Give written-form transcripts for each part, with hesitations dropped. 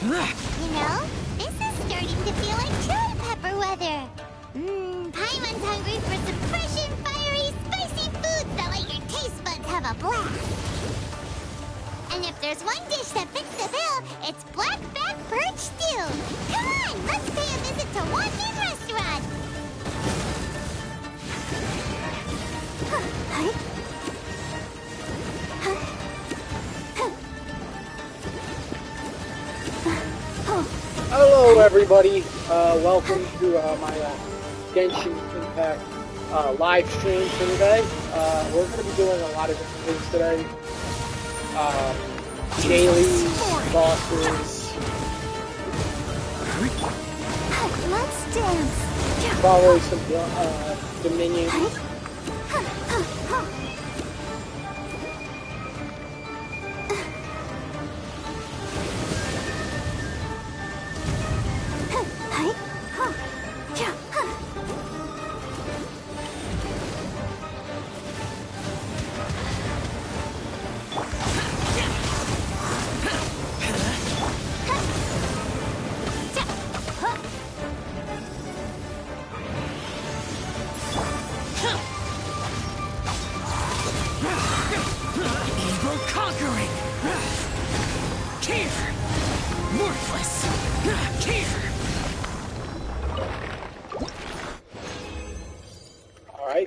You know, this is starting to feel like chili pepper weather. Paimon's hungry for some fresh and fiery, spicy foods that let your taste buds have a blast. And if there's one dish that fits the bill, it's black-back birch stew. Come on, let's pay a visit to Wanton Restaurant. Hello everybody, welcome to my Genshin Impact live stream for today. We're going to be doing a lot of different things today. Dailies, bosses, Let's dance. probably some dominions.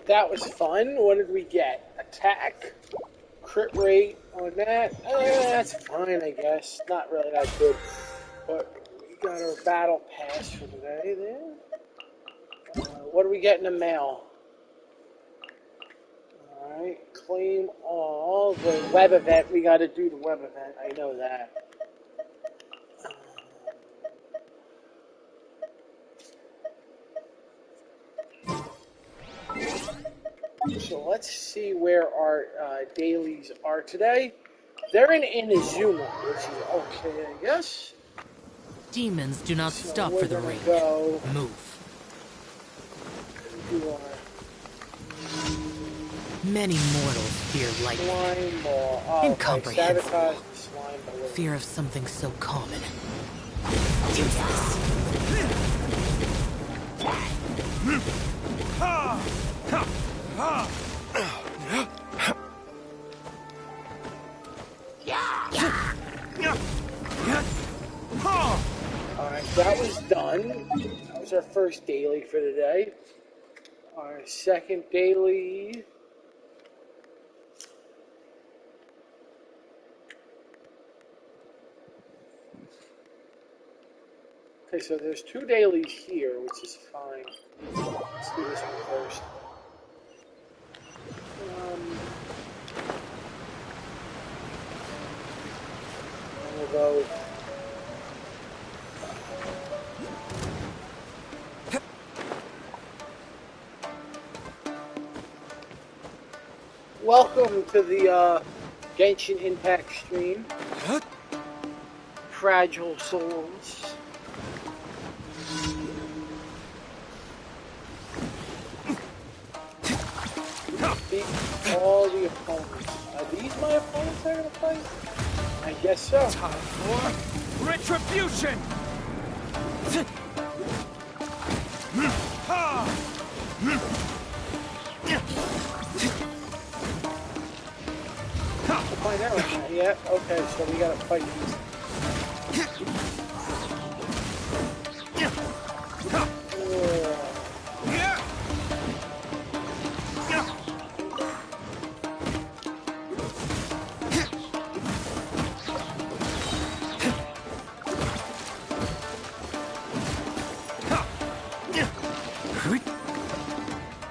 That was fun. What did we get? Attack, crit rate on that. That's fine, I guess. Not really that good. But we got our battle pass for today there. What do we get in the mail? Alright, claim all. The web event. We got to do the web event. I know that. So let's see where our dailies are today. They're in Inazuma, which is okay, I guess. Demons do not stop for the rain. Move. Many mortals fear lightning. Incomprehensible. line below. Fear of something so common. Alright, that was done. That was our first daily for today. Our second daily. Okay, so there's 2 dailies here, which is fine. Let's do this one first. And we'll go. Welcome to the Genshin Impact stream. Fragile souls. Beat all the opponents. Are these my opponents I'm gonna fight? I guess so. Time for retribution! Find out right now. Yeah, okay, so we gotta fight these.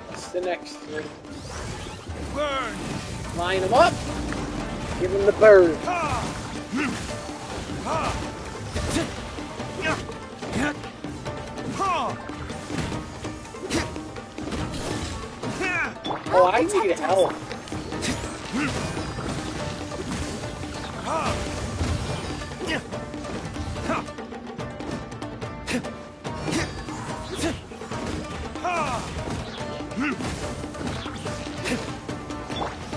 What's the next three? Burn! Line them up. Give him the bird. Oh, I need help.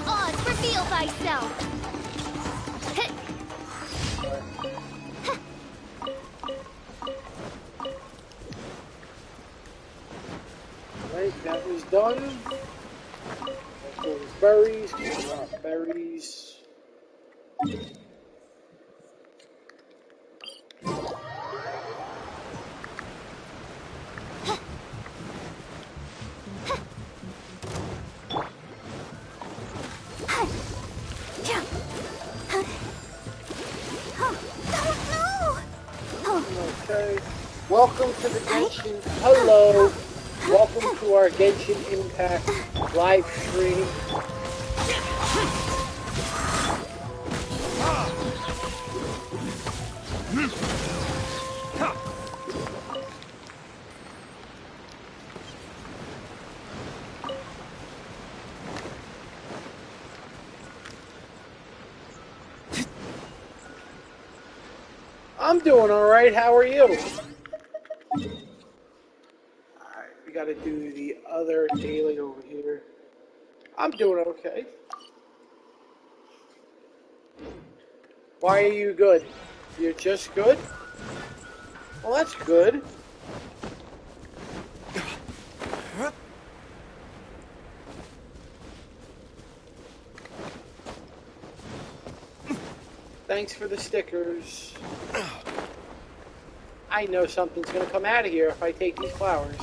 Odds, reveal thyself. Right, that was done. Those berries, not berries. Okay. Welcome to the Genshin. Hello. Welcome to our Genshin Impact live stream. I'm doing all right. How are you? Alright, we gotta do the other daily over here. I'm doing okay. Why are you good? You're just good? Well, that's good. Thanks for the stickers. I know something's gonna come out of here if I take these flowers.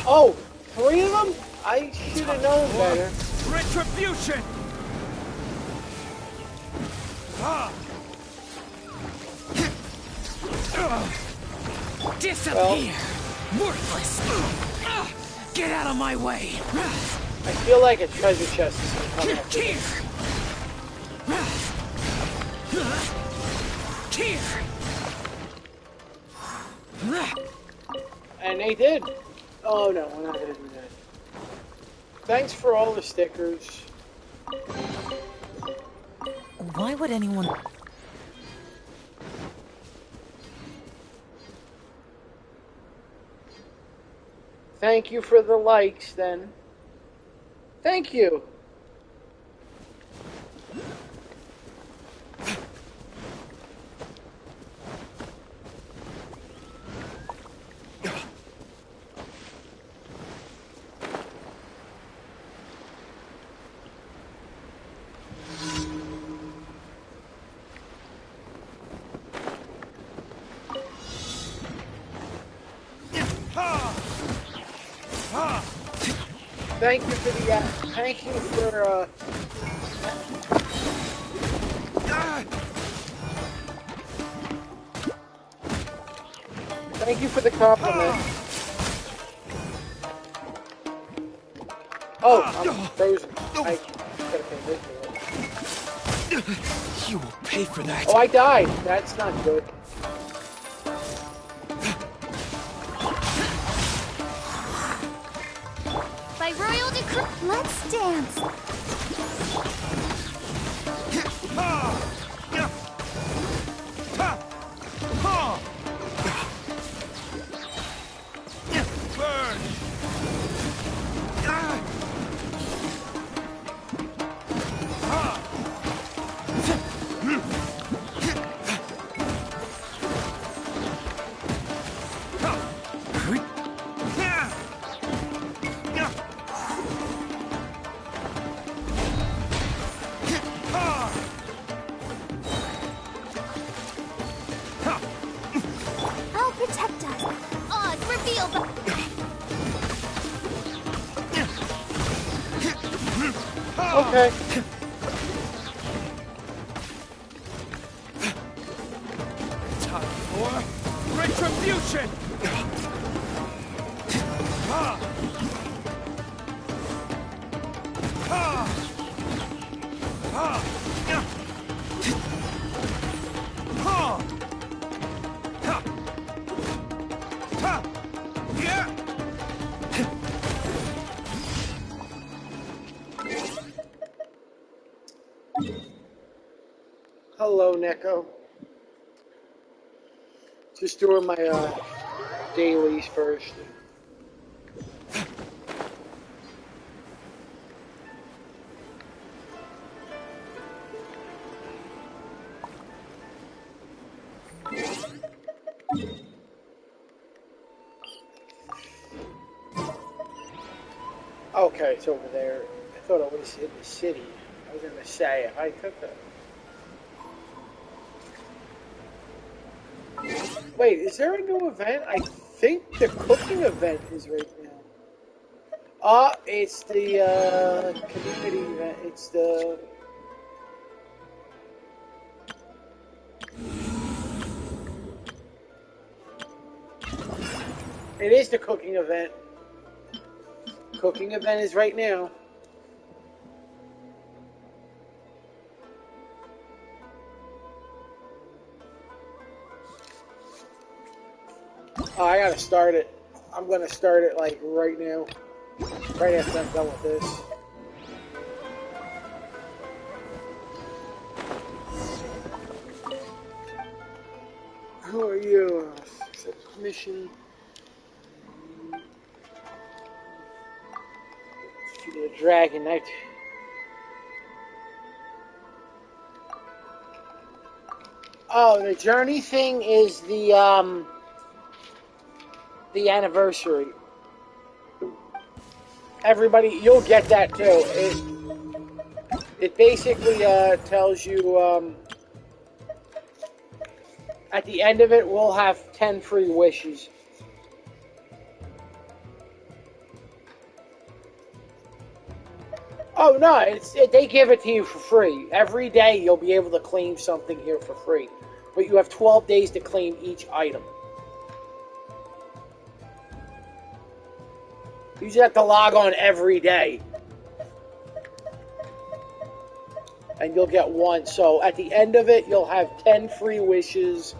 Oh, 3 of them? I should have known better. Retribution! Disappear! Worthless! Get out of my way! I feel like a treasure chest is gonna come up Here! here. Here! And they did. Oh no, we're not gonna do that. Thanks for all the stickers. Why would anyone... Thank you for the likes, then. Thank you. thank you for the, thank you for, thank you for the compliment. Oh, I'm frozen. I gotta pay this for it. You will pay for that. Oh, I died. That's not good. By royal decree, let's dance. Burn! I'll protect us. Oz, reveal the... Okay. Time for retribution! Hello, Neko. Just doing my dailies first. Okay, it's over there. I thought it was in the city. I was gonna say if I took the. Wait, is there a new event? I think the cooking event is right now. It's the community event. It's the. It is the cooking event. Cooking event is right now. Oh, I gotta start it. I'm gonna start it like right now. Right after I'm done with this. Who are you? Mission. The Dragon Knight. Oh, the journey thing is the anniversary. Everybody, you'll get that too. It basically tells you at the end of it, we'll have 10 free wishes. Oh no, they give it to you for free. Every day you'll be able to claim something here for free. But you have 12 days to claim each item. You just have to log on every day. And you'll get one. So at the end of it, you'll have 10 free wishes.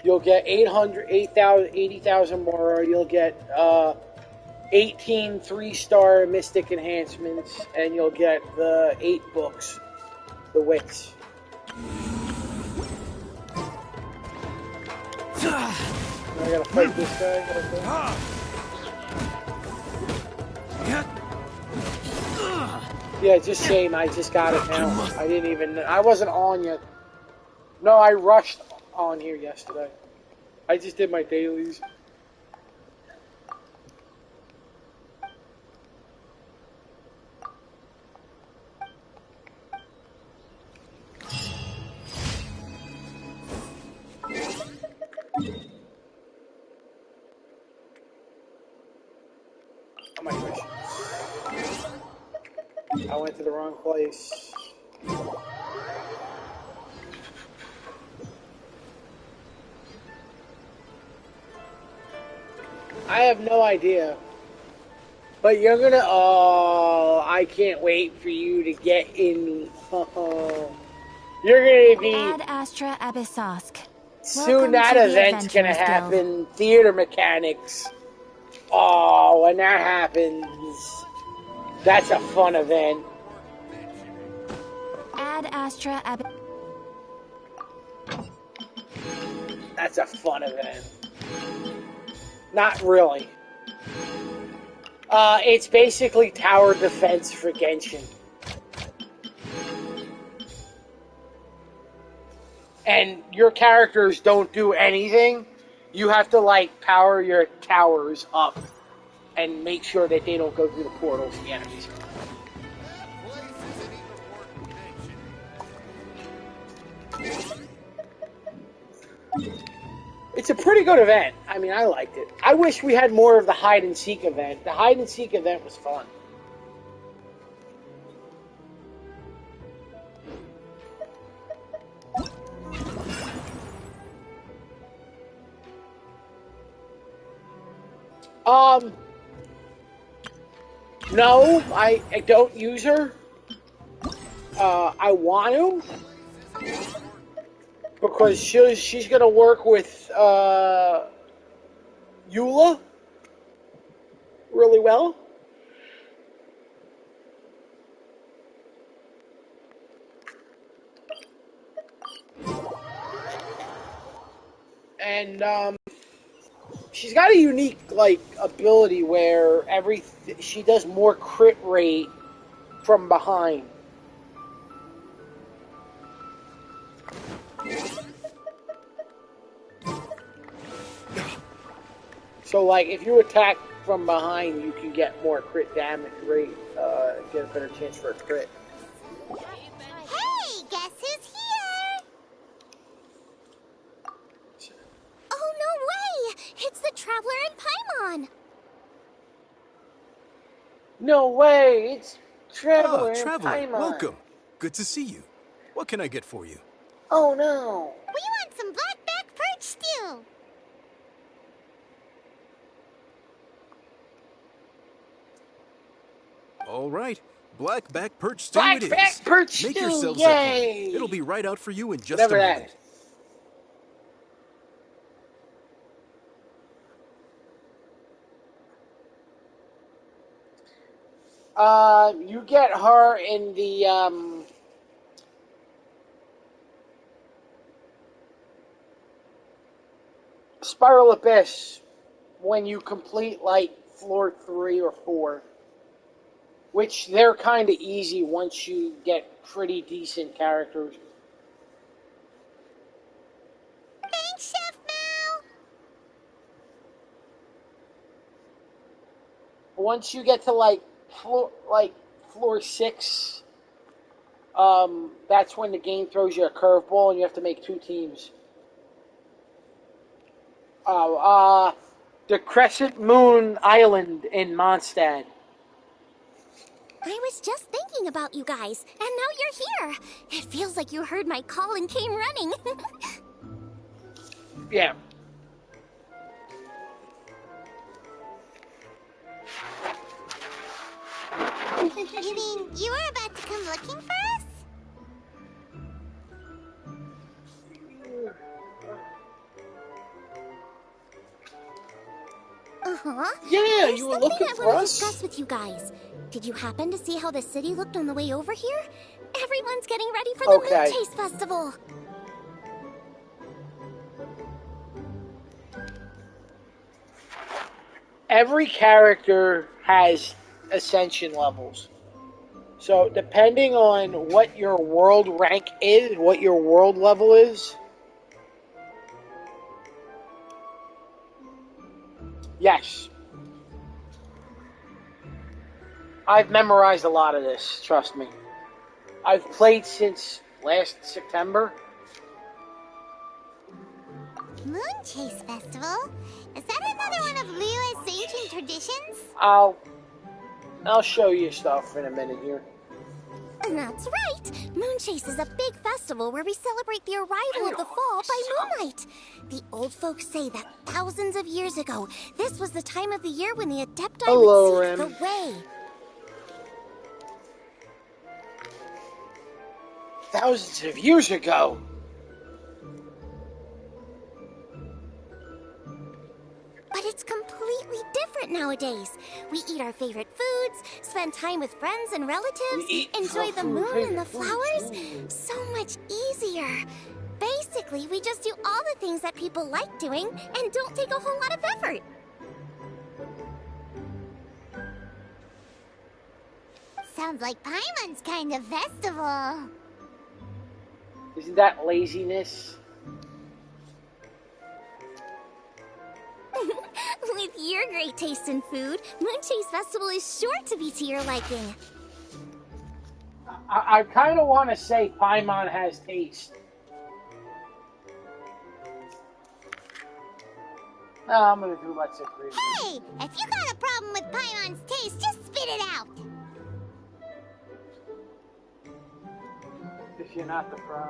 You'll get 80,000 more. You'll get 18 3-star mystic enhancements. And you'll get the 8 books. The wits. I gotta fight this guy. Yeah, just shame. I just got it now. I didn't even. I wasn't on yet. No, I rushed on here yesterday. I just did my dailies. Oh my gosh. went to the wrong place. I have no idea. But you're gonna... Oh, I can't wait for you to get in... Oh, you're gonna be... Ad Astra Abyssosk. Soon that event's gonna happen. Theater mechanics. Oh, when that happens... That's a fun event. Ad Astra That's a fun event. Not really. It's basically tower defense for Genshin. And your characters don't do anything. You have to, like, power your towers up and make sure that they don't go through the portals, the enemies. It's a pretty good event. I mean, I liked it. I wish we had more of the hide-and-seek event. The hide-and-seek event was fun. No, I don't use her. I want to. Because she's going to work with Eula really well. And she's got a unique ability where she does more crit rate from behind. So, like, if you attack from behind, you can get more crit damage rate, get a better chance for a crit. Hey, guess who's here? Oh, no way! It's the Traveler and Paimon! No way! It's Traveler and Traveler, Paimon! welcome! Good to see you. What can I get for you? Oh, no! We want some blackback perch stew! All right, blackback perch stew it is. Blackback perch Make stew, yourselves at home. yay! It'll be right out for you in just Whatever a that moment. is. You get her in the, Spiral Abyss when you complete, like, floor 3 or 4. Which, they're kind of easy once you get pretty decent characters. Thanks, Chef Mao! Once you get to, like, floor 6, that's when the game throws you a curveball and you have to make 2 teams. The Crescent Moon Island in Mondstadt. I was just thinking about you guys, and now you're here. It feels like you heard my call and came running. Yeah. You mean you were about to come looking for us? Uh-huh. Yeah, There's you were something looking I for want to us. discuss with you guys. Did you happen to see how the city looked on the way over here? Everyone's getting ready for the Okay. Moon Chase Festival. Every character has ascension levels. So depending on what your world rank is, what your world level is. Yes. I've memorized a lot of this, trust me. I've played since last September. Moon Chase Festival? Is that another one of Liyue's ancient traditions? I'll show you stuff in a minute here. That's right! Moonchase is a big festival where we celebrate the arrival of the fall by moonlight. The old folks say that thousands of years ago, this was the time of the year when the Adepti would seek the way. Thousands of years ago. But it's completely different nowadays. We eat our favorite foods, spend time with friends and relatives, enjoy the moon and the flowers. So much easier. Basically, we just do all the things that people like doing and don't take a whole lot of effort. Sounds like Paimon's kind of festival. Isn't that laziness? With your great taste in food, Moonchase Festival is sure to be to your liking. I kind of want to say Paimon has taste. No, I'm going to do let's agree. Hey! If you got a problem with Paimon's taste, just spit it out! If you're not the pro.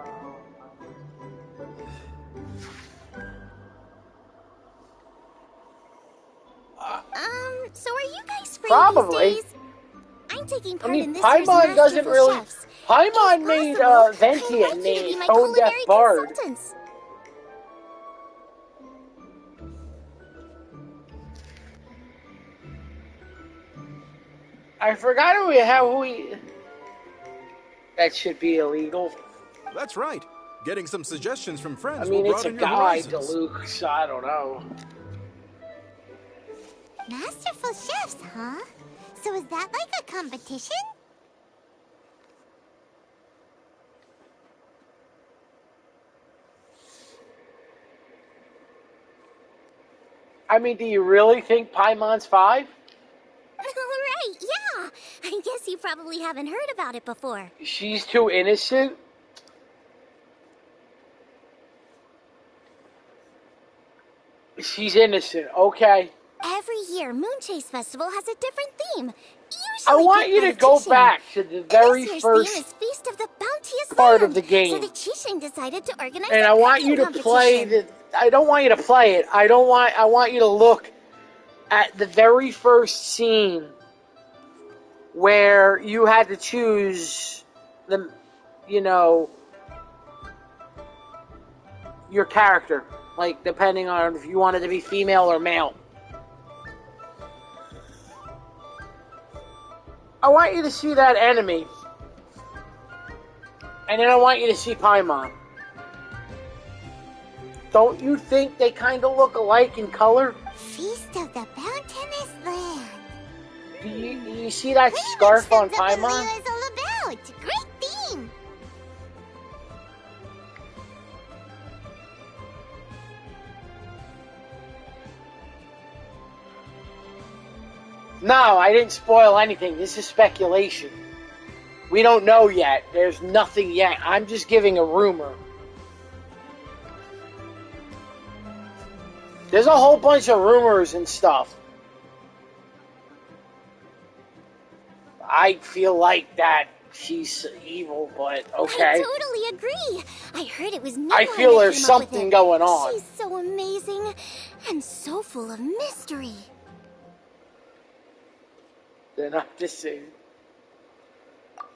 So are you guys free Probably. these days? I'm taking part in this Paimon year's doesn't Masterful really. Chefs. Paimon If made possible, Venti I'd and like you to me be my Tone Deaf culinary Bard. consultants. I forgot who we. That should be illegal. That's right. Getting some suggestions from friends I mean, will it's a broaden your guide to horizons. Luke, so I don't know. Masterful Chefs, huh? So is that like a competition? I mean, do you really think Paimon's 5? Right, yeah. I guess you probably haven't heard about it before. She's too innocent? She's innocent, okay. Every year, Moonchase Festival has a different theme. I Usually want you to go back to the very this year's first theme is Feast of the Bounteous part Land, of the game. So the Qixing decided to organize And a I want you cooking to play competition. I don't want you to play it. I want you to look at the very first scene where you had to choose your character, like depending on if you wanted to be female or male. I want you to see that enemy. And then I want you to see Paimon. Don't you think they kind of look alike in color? Feast of the Bounteous Land. Do you see that scarf on Paimon? What is all about. Great theme. No, I didn't spoil anything. This is speculation. We don't know yet. There's nothing yet. I'm just giving a rumor. There's a whole bunch of rumors and stuff. I feel like that she's evil, but okay. I totally agree. I heard it was Nemo I feel that there's came up with something it. going on. She's so amazing and so full of mystery. Then I'm just saying.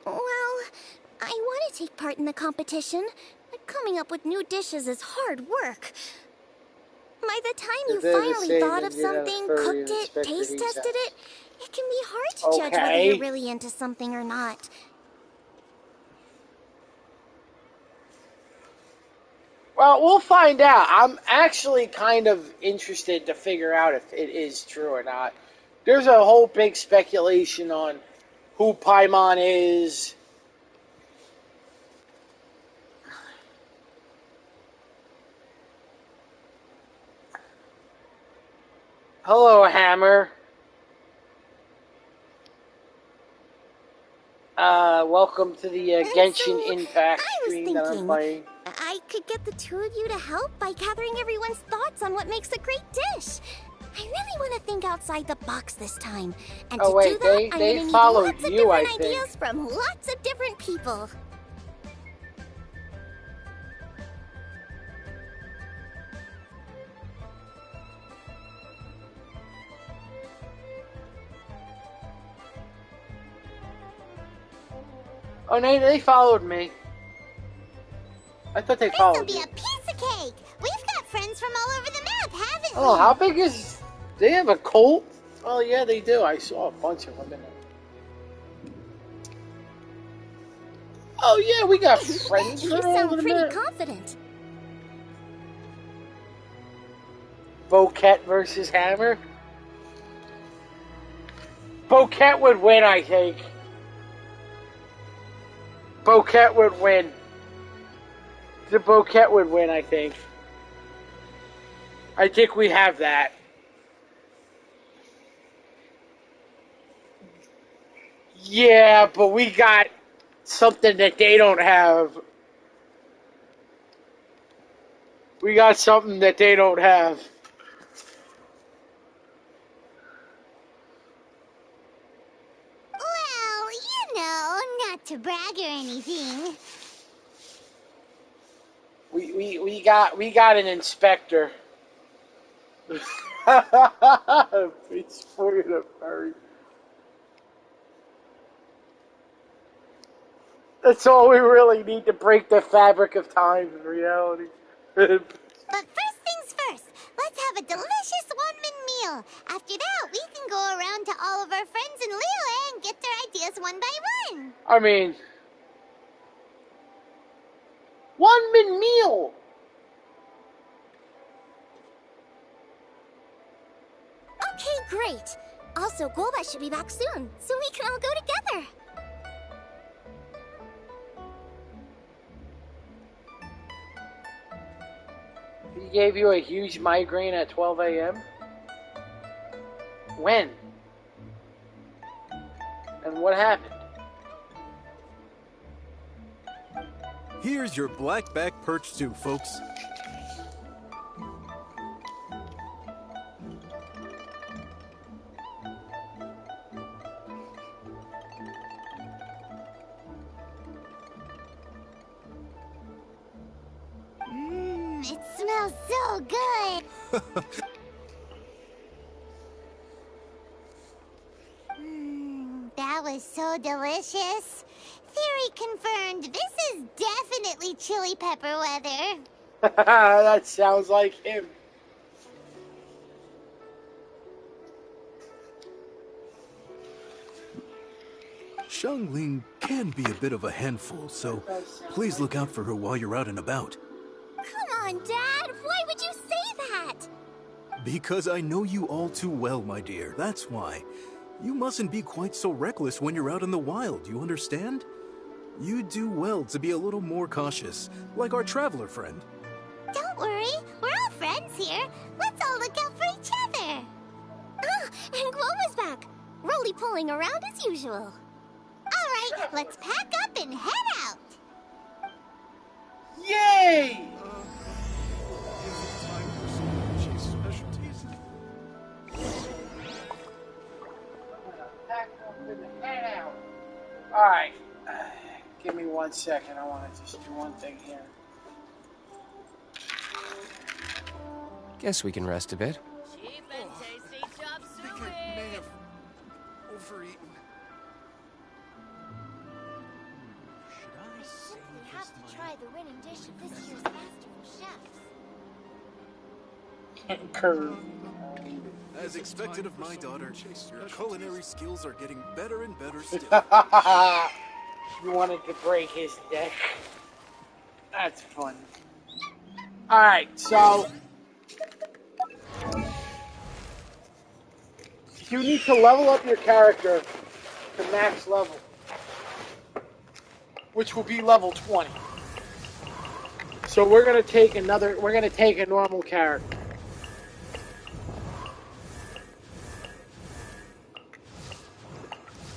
Well, I want to take part in the competition, but coming up with new dishes is hard work. By the time you finally thought of something, cooked it, taste tested it, it can be hard to judge whether you're really into something or not. Well, we'll find out. I'm actually kind of interested to figure out if it is true or not. There's a whole big speculation on who Paimon is. Hello, Hammer. Welcome to the Genshin Impact stream that I'm playing. I could get the two of you to help by gathering everyone's thoughts on what makes a great dish. I really want to think outside the box this time. And Oh, to wait, do that, I'm they gonna need followed lots of you, I different think. ideas from lots of different people. Oh, they followed me. I thought they This'll followed be me. a piece of cake. We've got friends from all over the map, haven't we? Oh, how big is... They have a cult? Oh, yeah, they do. I saw a bunch of them in there. Oh, yeah, we got friends You from all over sound the pretty map. confident. Boquette versus Hammer? Boquette would win, I think. Boquette would win. The Boquette would win, I think. I think we have that. Yeah, but we got something that they don't have. We got something that they don't have. Well, you know, not to brag or anything. We got an inspector. He's fucking a furry. That's all we really need to break the fabric of time in reality. But first things first, let's have a delicious one-man meal. After that, we can go around to all of our friends in Liyue and get their ideas one by one. I mean, one-man meal. Okay, great. Also, Golba should be back soon, so we can all go together. He gave you a huge migraine at 12 a.m.? When? And what happened? Here's your blackback perch stew, folks. It smells so good. That was so delicious. Theory confirmed. This is definitely chili pepper weather. That sounds like him. Xiangling can be a bit of a handful, so please look out for her while you're out and about. Come on, Dad. Why would you say that? Because I know you all too well, my dear. That's why. You mustn't be quite so reckless when you're out in the wild, you understand? You do well to be a little more cautious, like our traveler friend. Don't worry. We're all friends here. Let's all look out for each other. Ah, and Gloma's back. Roly-poling around as usual. All right, let's pack up and head out. Yay! Alright. Give me 1 second. I want to just do one thing here. Guess we can rest a bit. Cheap and tasty chop suey. I may have overeaten. Should I say We have to try the winning dish of this year's Master of Chefs. Curve. As expected of my daughter, your culinary skills are getting better and better still. You wanted to break his neck. That's fun. Alright, so you need to level up your character to max level, which will be level 20. So we're gonna take a normal character.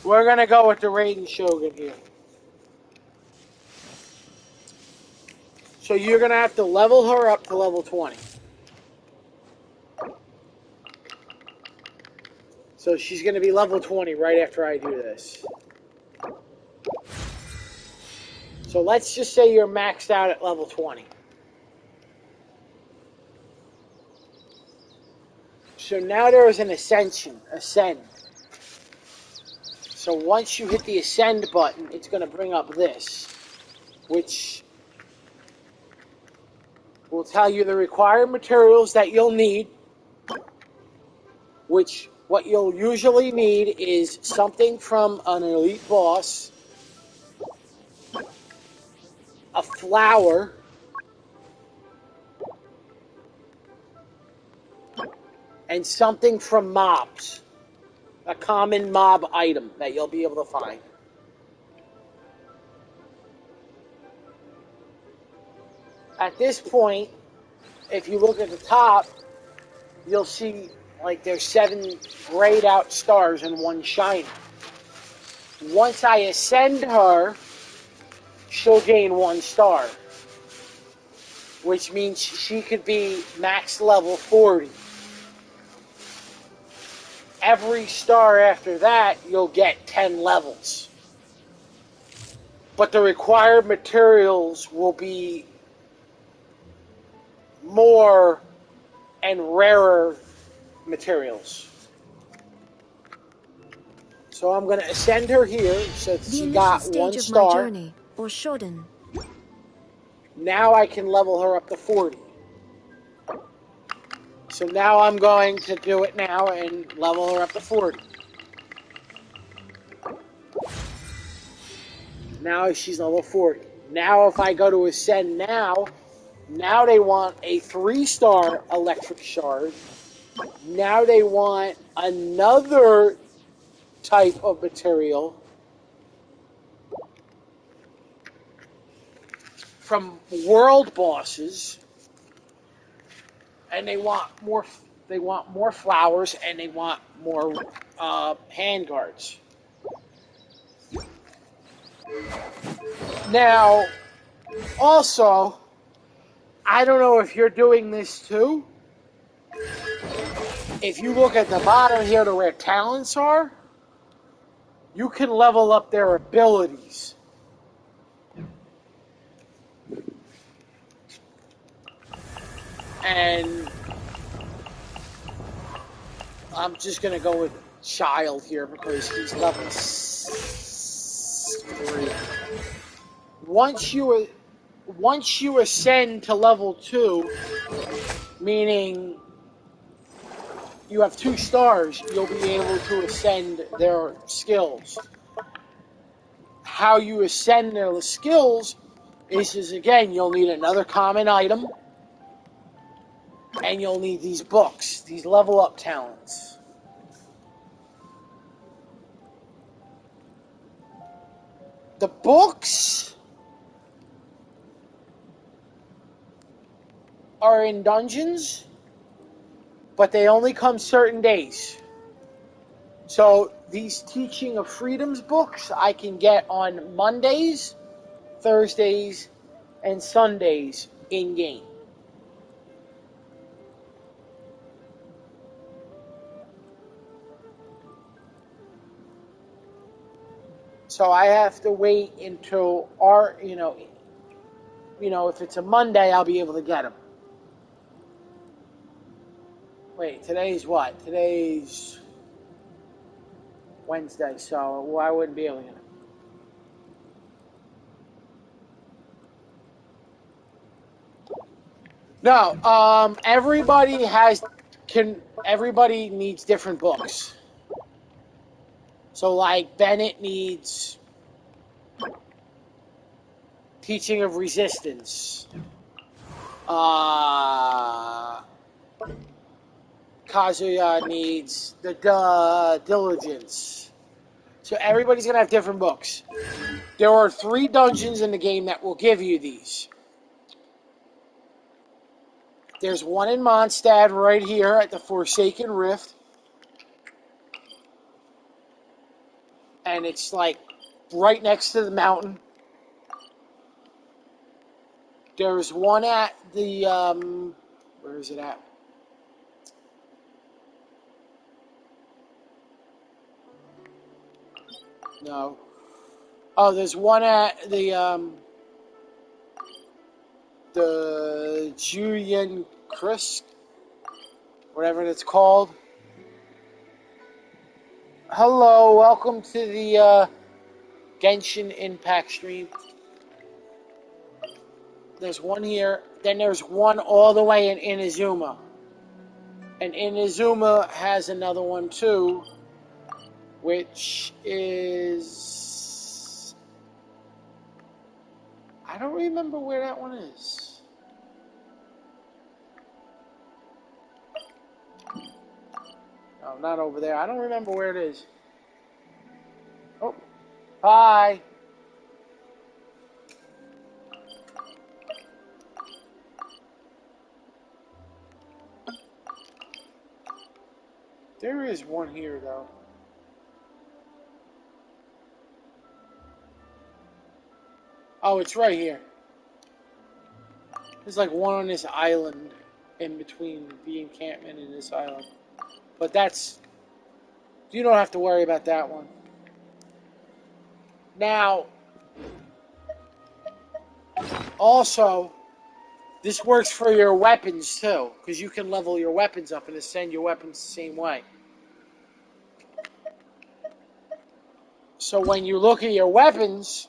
We're gonna go with the Raiden Shogun here. So you're gonna have to level her up to level 20. So she's going to be level 20 right after I do this. So let's just say you're maxed out at level 20. So now there is an Ascension Ascend. So once you hit the Ascend button, it's going to bring up this, which will tell you the required materials that you'll need, which what you'll usually need is something from an elite boss, a flower, and something from mobs. A common mob item that you'll be able to find. At this point, if you look at the top, you'll see like there's 7 grayed out stars and 1 shiny. Once I ascend her, she'll gain 1 star, which means she could be max level 40. Every star after that, you'll get 10 levels. But the required materials will be more and rarer materials. So I'm going to ascend her here, so The she initial got stage 1 of my star. journey, or Shodan. Now I can level her up to 40. So now I'm going to do it now and level her up to 40. Now she's level 40. Now if I go to Ascend now they want a 3-star electric shard. Now they want another type of material from world bosses. And they want more flowers, and they want more hand guards. Now, also, I don't know if you're doing this too. If you look at the bottom here to where talents are, you can level up their abilities. And I'm just going to go with Child here because he's level 3. Once you ascend to level 2, meaning you have 2 stars, you'll be able to ascend their skills. How you ascend their skills is again, you'll need another common item, and you'll need these books, these level up talents. The books are in dungeons, but they only come certain days. So these Teaching of Freedoms books I can get on Mondays, Thursdays, and Sundays in-game. So I have to wait until if it's a Monday, I'll be able to get them. Wait, today's what? Today's Wednesday, so I wouldn't be able to get them. No, everybody needs different books. So like Bennett needs Teaching of Resistance. Kazuya needs the Diligence. So everybody's going to have different books. There are 3 dungeons in the game that will give you these. There's one in Mondstadt right here at the Forsaken Rift. And it's like right next to the mountain. There's one at the, where is it at? No. Oh, there's one at the Julian Krisk, whatever it's called. Hello, welcome to the Genshin Impact stream. There's one here, then there's one all the way in Inazuma. And Inazuma has another one too, which is... I don't remember where that one is. No, not over there. I don't remember where it is. Oh, hi. There is one here, though. Oh, it's right here. There's like one on this island in between the encampment and this island. But that's... You don't have to worry about that one. Now, also, this works for your weapons too, because you can level your weapons up and ascend your weapons the same way. So when you look at your weapons,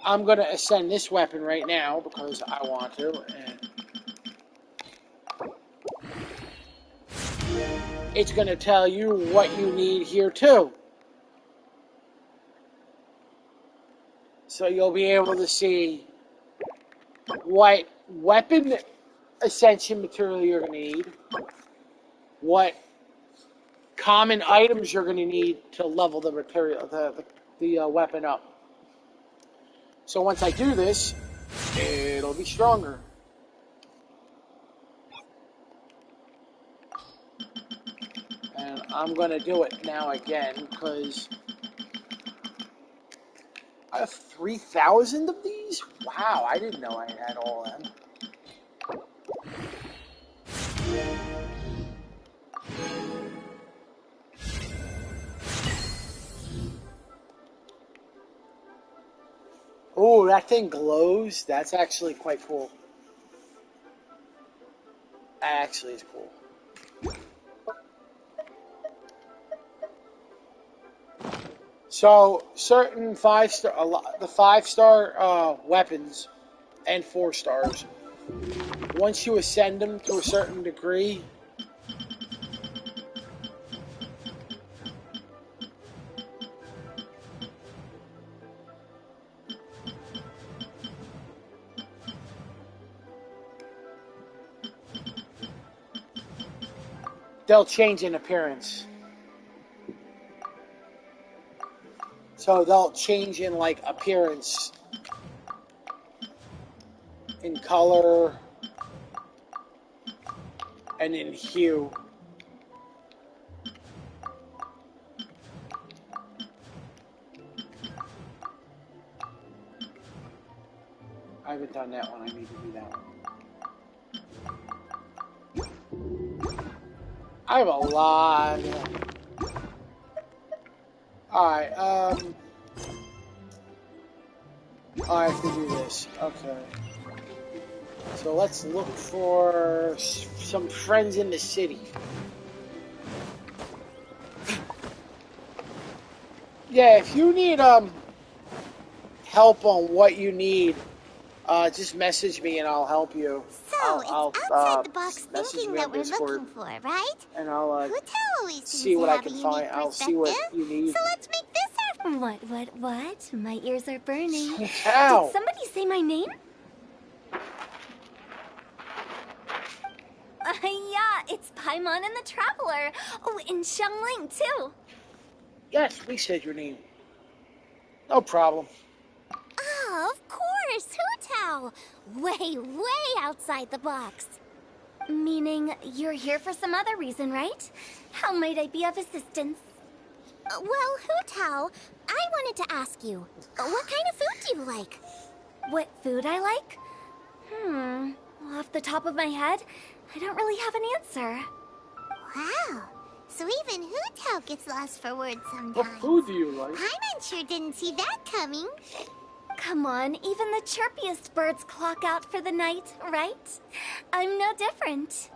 I'm going to ascend this weapon right now because I want to. And it's going to tell you what you need here too. So you'll be able to see what weapon ascension material you're going to need, what common items you're going to need to level the material, the weapon up. So once I do this, it'll be stronger. And I'm going to do it now again because I have 3,000 of these? Wow, I didn't know I had all of them. Oh, that thing glows. That's actually quite cool. That actually is cool. So, certain 5-star, the 5-star weapons and 4 stars, once you ascend them to a certain degree, they'll change in appearance. So they'll change in like appearance, in color, and in hue. I haven't done that one. I need to do that one. I have a lot. Alright, I have to do this. Okay. So let's look for some friends in the city. Yeah, if you need help on what you need, just message me and I'll help you. So, I'll it's outside the box thinking that we're Discord, looking for, right? and I'll always see what I can find. I'll see what you need. So let's make this our... What? My ears are burning. Ow. Did somebody say my name? Yeah, it's Paimon and the Traveler. Oh, and Xiangling, too. Yes, we said your name. No problem. Oh, of course, Hu-Tao. Way outside the box. Meaning you're here for some other reason, right? How might I be of assistance? Well, Hu-Tao, I wanted to ask you, what kind of food do you like? What food I like? Off the top of my head, I don't really have an answer. Wow. So even Hu-Tao gets lost for words What sometimes. food do you like? Paimon sure didn't see that coming. Come on, even the chirpiest birds clock out for the night, right? I'm no different.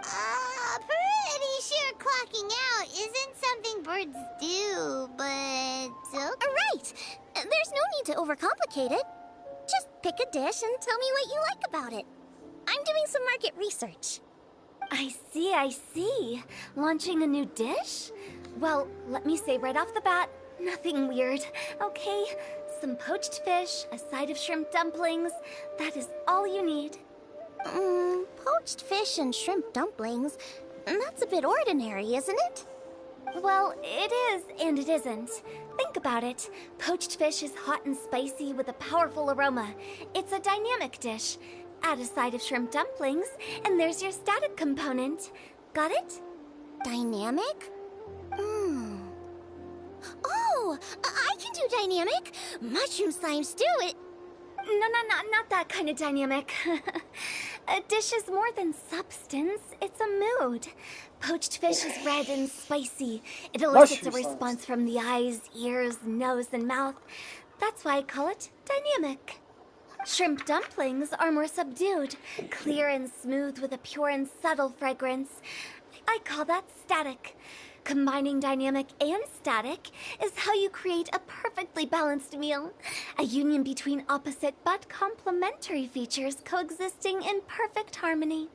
Pretty sure clocking out isn't something birds do, but... Right! There's no need to overcomplicate it. Just pick a dish and tell me what you like about it. I'm doing some market research. I see. Launching a new dish? Well, let me say right off the bat, nothing weird, okay? Some poached fish, a side of shrimp dumplings. That is all you need. Poached fish and shrimp dumplings? That's a bit ordinary, isn't it? Well, it is and it isn't. Think about it. Poached fish is hot and spicy with a powerful aroma. It's a dynamic dish. Add a side of shrimp dumplings, and there's your static component. Got it? Dynamic? Oh, I can do dynamic. Mushroom slime stew it. No, not that kind of dynamic. A dish is more than substance. It's a mood. Poached fish is red and spicy. It elicits a response from the eyes, ears, nose, and mouth. That's why I call it dynamic. Shrimp dumplings are more subdued, clear and smooth with a pure and subtle fragrance. I call that static. Combining dynamic and static is how you create a perfectly balanced meal. A union between opposite but complementary features coexisting in perfect harmony.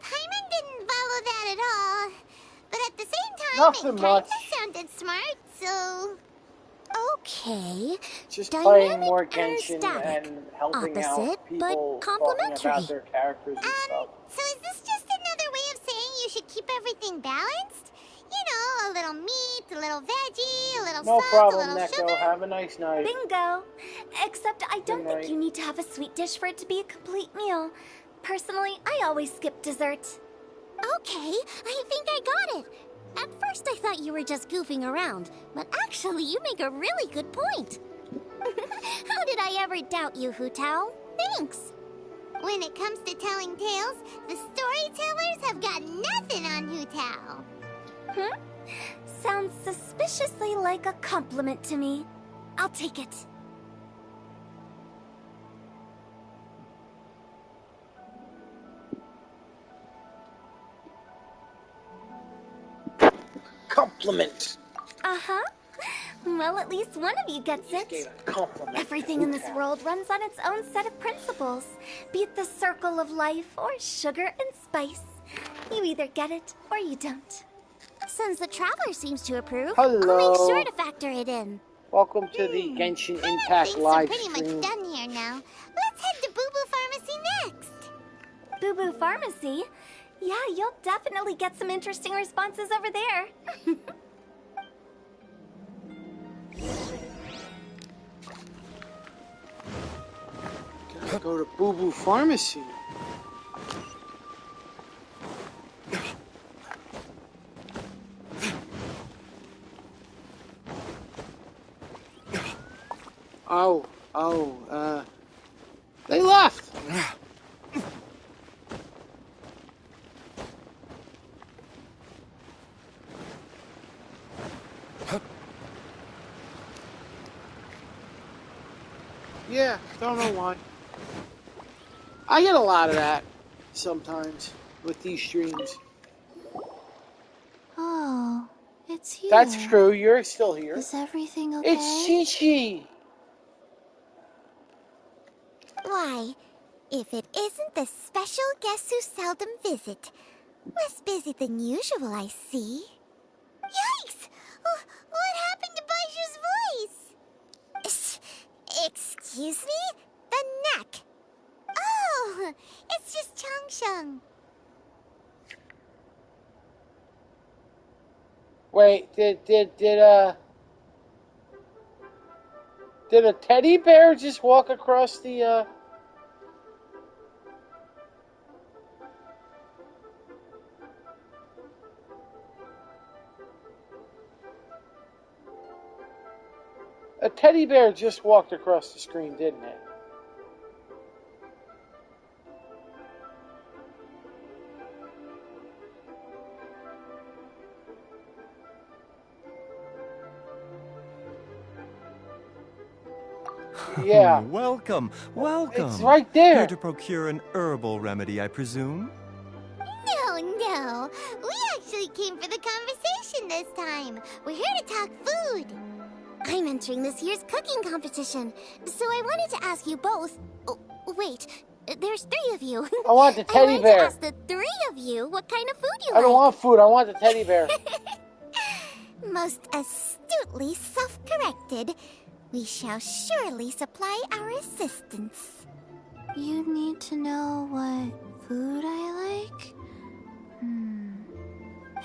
Paimon didn't follow that at all. But at the same time, Nothing it much. kinda sounded smart, so... Okay. Just Dynamic playing more and Genshin static. and helping Opposite, out but people talking complementary. about their characters and stuff. So is this just another way of saying you should keep everything balanced? You know, a little meat, a little veggie, a little No salt, problem, a little Neko. sugar. Have a nice night. Bingo! Except I don't Good think night. you need to have a sweet dish for it to be a complete meal. Personally, I always skip dessert. Okay, I think I got it. At first I thought you were just goofing around, but actually you make a really good point. How did I ever doubt you, Hu-Tao? Thanks. When it comes to telling tales, the storytellers have got nothing on Hu-Tao. Sounds suspiciously like a compliment to me. I'll take it. Compliment. Uh-huh. Well, at least one of you gets Gave it. a compliment. Everything in this world runs on its own set of principles. Be it the circle of life or sugar and spice. You either get it or you don't. Since the Traveler seems to approve, I'll Hello. make sure to factor it in. Welcome to the Genshin Impact Things are live pretty much stream. done here now. Let's head to Boo Boo Pharmacy next. Boo Boo Pharmacy? Yeah, you'll definitely get some interesting responses over there. Gotta go to Boo Boo Pharmacy. They left. Yeah, don't know why. I get a lot of that sometimes with these streams. Oh, it's you. That's true, you're still here. Is everything okay? It's Chi-Chi! Why, if it isn't the special guest who seldom visit. Less busy than usual, I see. Yikes! What happened to Baiju's voice? Excuse me? The neck. Oh, it's just Changsheng. Wait, did a teddy bear just walk across the, A teddy bear just walked across the screen, didn't it? Yeah. Welcome, welcome. It's right there. Here to procure an herbal remedy, I presume? No. We actually came for the conversation this time. We're here to talk food. I'm entering this year's cooking competition, so I wanted to ask you both. Oh, wait, there's 3 of you. I want the teddy I bear. wanted to ask the 3 of you what kind of food you I like. don't want food. I want the teddy bear. Most astutely self-corrected, we shall surely supply our assistance. You need to know what food I like?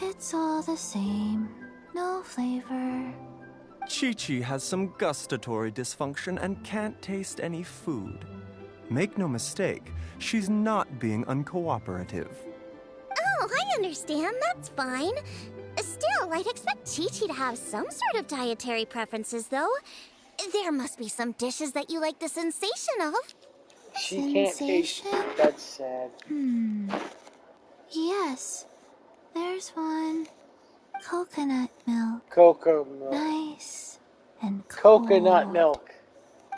It's all the same. No flavor. Chi-Chi has some gustatory dysfunction and can't taste any food. Make no mistake, she's not being uncooperative. Oh, I understand. That's fine. Still, I'd expect Chi-Chi to have some sort of dietary preferences, though. There must be some dishes that you like the sensation of. She can't taste Sensation? it. That's sad. Yes. There's one. Coconut milk. Cocoa milk. Nice and cold. Coconut milk.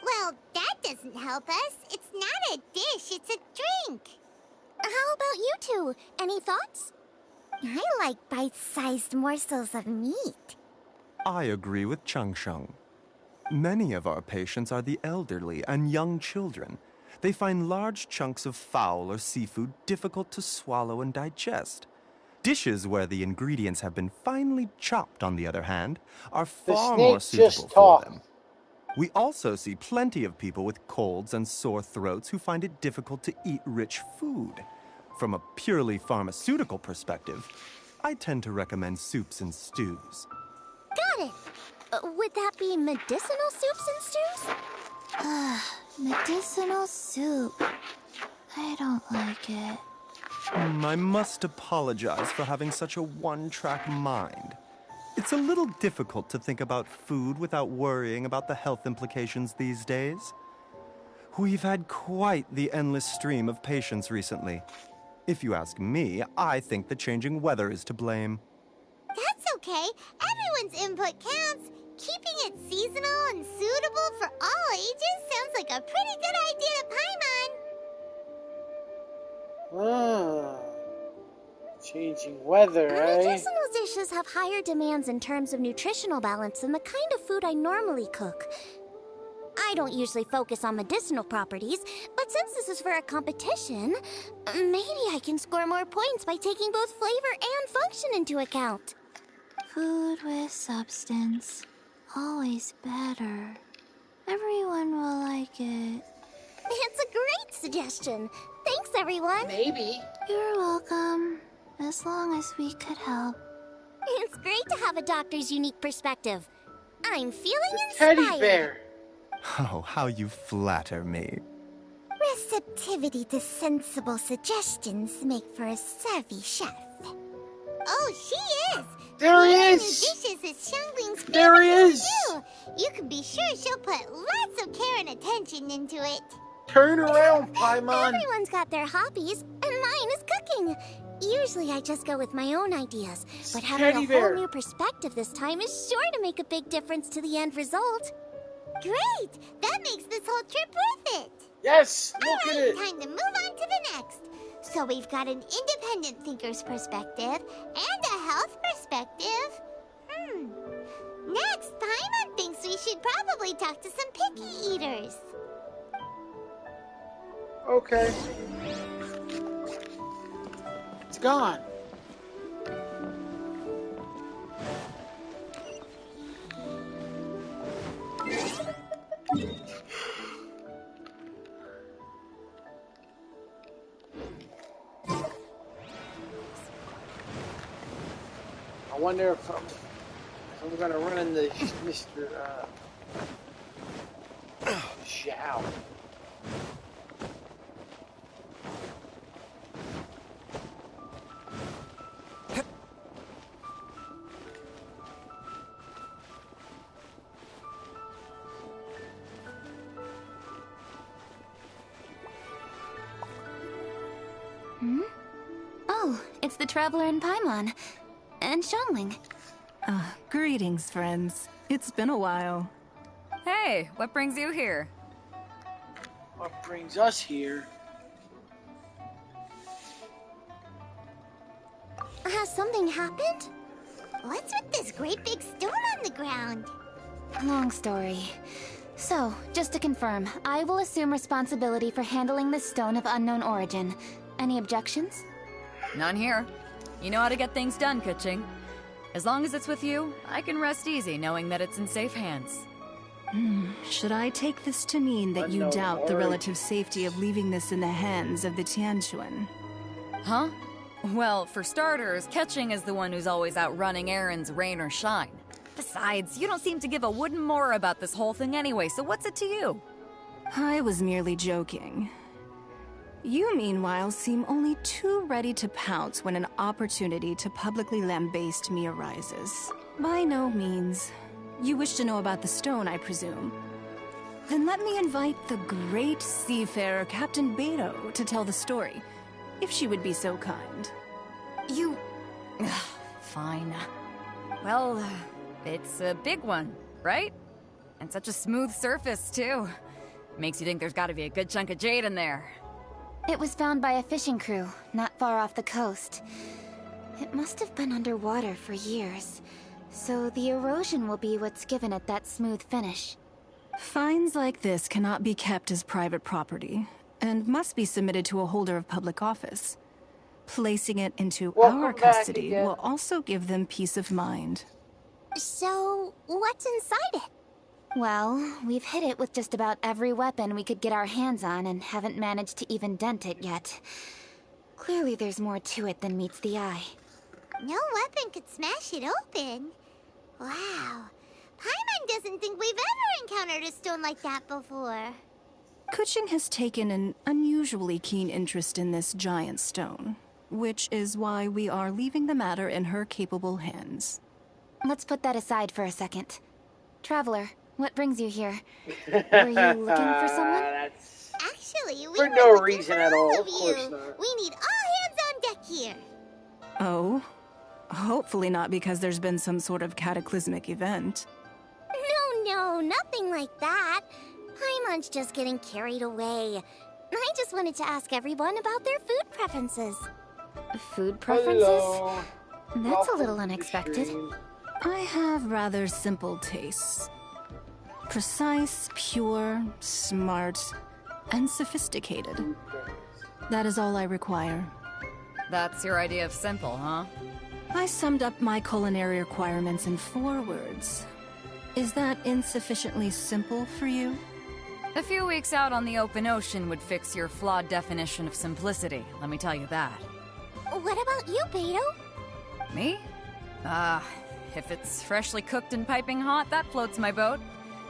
Well, that doesn't help us. It's not a dish, it's a drink. How about you two? Any thoughts? I like bite-sized morsels of meat. I agree with Chung Sheng. Many of our patients are the elderly and young children. They find large chunks of fowl or seafood difficult to swallow and digest. Dishes where the ingredients have been finely chopped, on the other hand, are far more suitable for them. We also see plenty of people with colds and sore throats who find it difficult to eat rich food. From a purely pharmaceutical perspective, I tend to recommend soups and stews. Got it. Would that be medicinal soups and stews? Medicinal soup. I don't like it. I must apologize for having such a one-track mind. It's a little difficult to think about food without worrying about the health implications these days. We've had quite the endless stream of patients recently. If you ask me, I think the changing weather is to blame. That's okay. Everyone's input counts. Keeping it seasonal and suitable for all ages sounds like a pretty good idea to Paimon. Changing weather, Medicinal dishes have higher demands in terms of nutritional balance than the kind of food I normally cook. I don't usually focus on medicinal properties, but since this is for a competition, maybe I can score more points by taking both flavor and function into account. Food with substance. Always better. Everyone will like it. It's a great suggestion. Thanks, everyone. Maybe. You're welcome. As long as we could help. It's great to have a doctor's unique perspective. I'm feeling Teddy inspired. bear. Oh, how you flatter me. Receptivity to sensible suggestions make for a savvy chef. Oh, she is! There he Creating is! new dishes is Xiangling's There he favorite is! thing to do. You can be sure she'll put lots of care and attention into it. Turn around, Paimon. Everyone's got their hobbies, and mine is cooking. Usually I just go with my own ideas, but having Teddy a bear. whole new perspective this time is sure to make a big difference to the end result. Great! That makes this whole trip worth it. Yes, look at Alright, it. time to move on to the next. So we've got an independent thinker's perspective and a health perspective. Next, Paimon thinks we should probably talk to some picky eaters. Okay. It's gone. I wonder if I'm gonna run into Mr. Zhao. Oh, it's the Traveler and Paimon. And Xiangling. Greetings, friends. It's been a while. Hey, what brings you here? What brings us here? Has something happened? What's with this great big stone on the ground? Long story. So, just to confirm, I will assume responsibility for handling this stone of unknown origin. Any objections? None here. You know how to get things done, Kuching. As long as it's with you, I can rest easy knowing that it's in safe hands. Should I take this to mean that you doubt the relative safety of leaving this in the hands of the Tianquan? Huh? Well, for starters, Kuching is the one who's always out running errands, rain or shine. Besides, you don't seem to give a wooden more about this whole thing anyway, so what's it to you? I was merely joking. You, meanwhile, seem only too ready to pounce when an opportunity to publicly lambaste me arises. By no means. You wish to know about the stone, I presume. Then let me invite the great seafarer Captain Beto to tell the story, if she would be so kind. You... Fine. Well, it's a big one, right? And such a smooth surface, too. Makes you think there's gotta be a good chunk of jade in there. It was found by a fishing crew, not far off the coast. It must have been underwater for years, so the erosion will be what's given it that smooth finish. Finds like this cannot be kept as private property, and must be submitted to a holder of public office. Placing it into our custody will also give them peace of mind. So, what's inside it? Well, we've hit it with just about every weapon we could get our hands on and haven't managed to even dent it yet. Clearly there's more to it than meets the eye. No weapon could smash it open. Wow. Paimon doesn't think we've ever encountered a stone like that before. Kuching has taken an unusually keen interest in this giant stone, which is why we are leaving the matter in her capable hands. Let's put that aside for a second. Traveler, what brings you here? Were you looking for someone? Actually, we for were no looking reason for at all, all of of course you. not. We need all hands on deck here. Oh? Hopefully not because there's been some sort of cataclysmic event. No, nothing like that. Paimon's just getting carried away. I just wanted to ask everyone about their food preferences. Food preferences? Hello. That's Welcome a little to the unexpected. stream. I have rather simple tastes. Precise, pure, smart, and sophisticated. That is all I require. That's your idea of simple, huh? I summed up my culinary requirements in 4 words. Is that insufficiently simple for you? A few weeks out on the open ocean would fix your flawed definition of simplicity, let me tell you that. What about you, Beto? Me? If it's freshly cooked and piping hot, that floats my boat.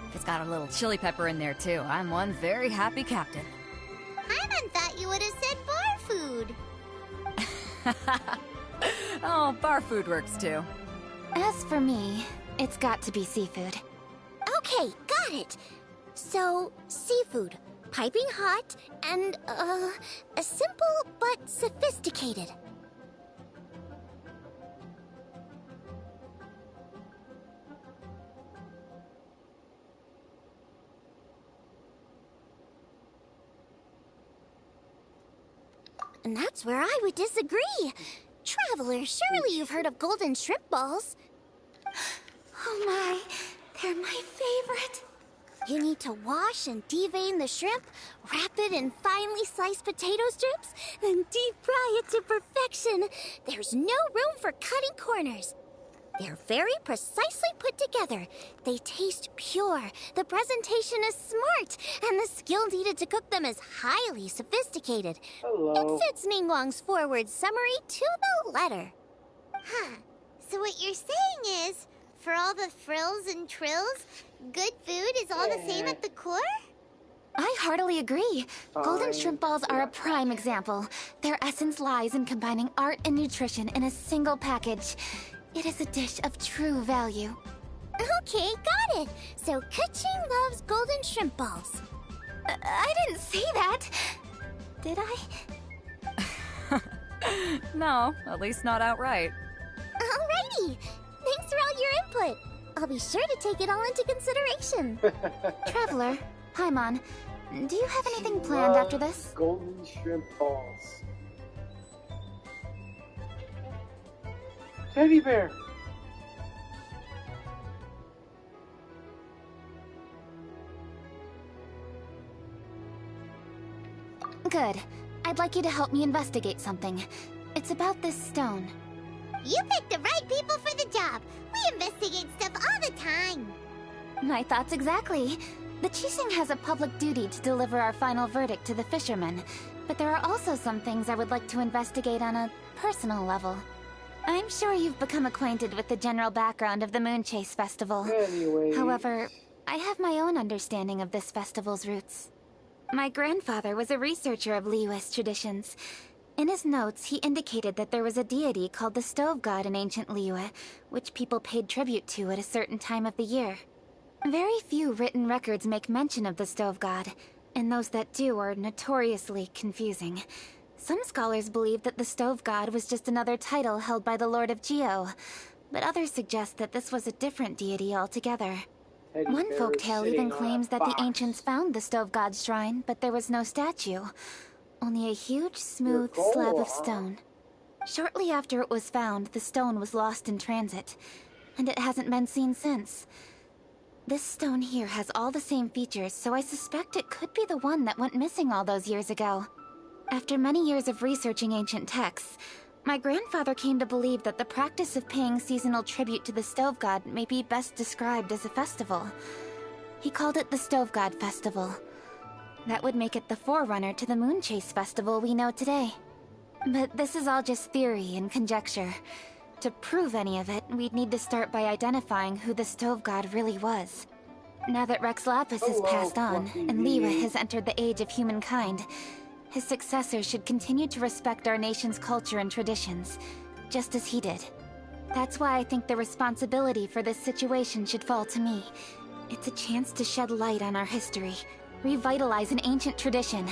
If it's got a little chili pepper in there too, I'm one very happy captain. Paimon thought you would have said bar food. Oh, bar food works too. As for me, it's got to be seafood. Okay, got it. So, seafood, piping hot, and, simple but sophisticated. And that's where I would disagree. Traveler, surely you've heard of golden shrimp balls. Oh my, they're my favorite. You need to wash and devein the shrimp, wrap it in finely sliced potato strips, then deep fry it to perfection. There's no room for cutting corners. They're very precisely put together. They taste pure, the presentation is smart, and the skill needed to cook them is highly sophisticated. Hello. It fits Ningguang's forward summary to the letter. Huh. So what you're saying is, for all the frills and trills, good food is all the same at the core? I heartily agree. Golden Fine. shrimp balls are a prime example. Their essence lies in combining art and nutrition in a single package. It is a dish of true value. Okay, got it. So Kuching loves golden shrimp balls. I didn't say that. Did I? No, at least not outright. Alrighty. Thanks for all your input. I'll be sure to take it all into consideration. Traveler, Paimon, Do you have anything planned after this? Golden shrimp balls. Teddy bear. Good. I'd like you to help me investigate something. It's about this stone. You picked the right people for the job. We investigate stuff all the time. My thoughts exactly. The Qixing has a public duty to deliver our final verdict to the fishermen, but there are also some things I would like to investigate on a personal level. I'm sure you've become acquainted with the general background of the Moon Chase Festival. Anyways. However, I have my own understanding of this festival's roots. My grandfather was a researcher of Liyue's traditions. In his notes, he indicated that there was a deity called the Stove God in ancient Liyue, which people paid tribute to at a certain time of the year. Very few written records make mention of the Stove God, and those that do are notoriously confusing. Some scholars believe that the Stove God was just another title held by the Lord of Geo, but others suggest that this was a different deity altogether. One folktale even claims that the ancients found the Stove God's shrine, but there was no statue. Only a huge, smooth slab of stone. Shortly after it was found, the stone was lost in transit, and it hasn't been seen since. This stone here has all the same features, so I suspect it could be the one that went missing all those years ago. After many years of researching ancient texts, my grandfather came to believe that the practice of paying seasonal tribute to the Stove God may be best described as a festival. He called it the Stove God Festival. That would make it the forerunner to the Moon Chase Festival we know today. But this is all just theory and conjecture. To prove any of it, we'd need to start by identifying who the Stove God really was. Now that Rex Lapis has passed on, and Liyue has entered the age of humankind, his successors should continue to respect our nation's culture and traditions, just as he did. That's why I think the responsibility for this situation should fall to me. It's a chance to shed light on our history, revitalize an ancient tradition,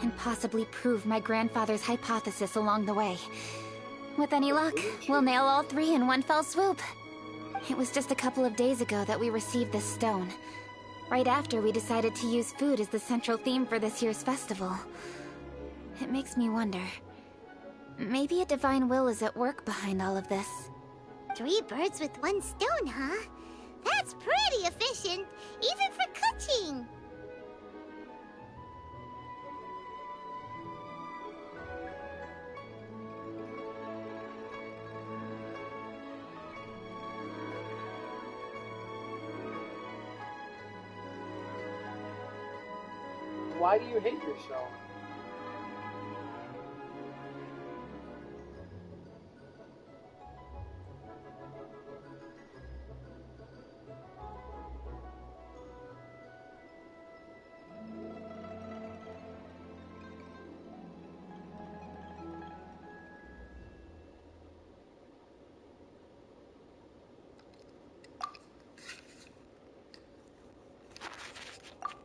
and possibly prove my grandfather's hypothesis along the way. With any luck, we'll nail all three in one fell swoop. It was just a couple of days ago that we received this stone. Right after we decided to use food as the central theme for this year's festival. It makes me wonder. Maybe a divine will is at work behind all of this. 3 birds with 1 stone, huh? That's pretty efficient, even for cooking. Why do you hate yourself?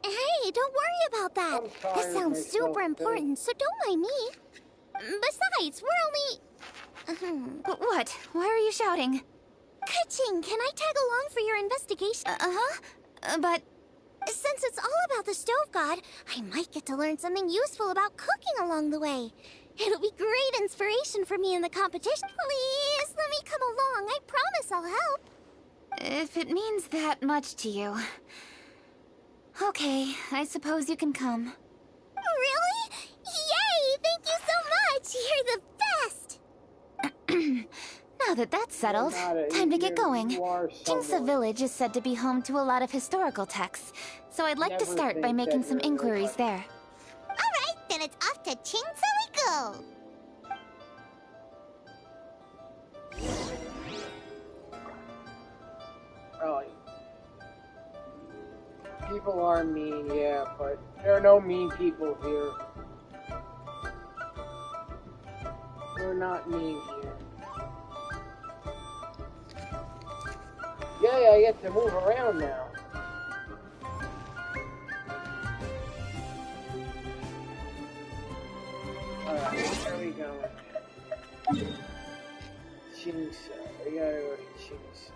Hey, don't worry about that. This sounds super important, so don't mind me. Besides, we're only... What? Why are you shouting? Kaching, can I tag along for your investigation? But... Since it's all about the Stove God, I might get to learn something useful about cooking along the way. It'll be great inspiration for me in the competition. Please, let me come along. I promise I'll help. If it means that much to you... Okay, I suppose you can come. Really? Yay! Thank you so much! You're the best! Now that that's settled, time to get going. Jingsa Village is said to be home to a lot of historical texts, so I'd like to start by making some inquiries there. Alright, then it's off to Jingsa we go! Really? People are mean, yeah, but there are no mean people here. We're not mean here. Yay, I get to move around now. Alright, where are we going? Jingsa. We gotta go to Jingsa.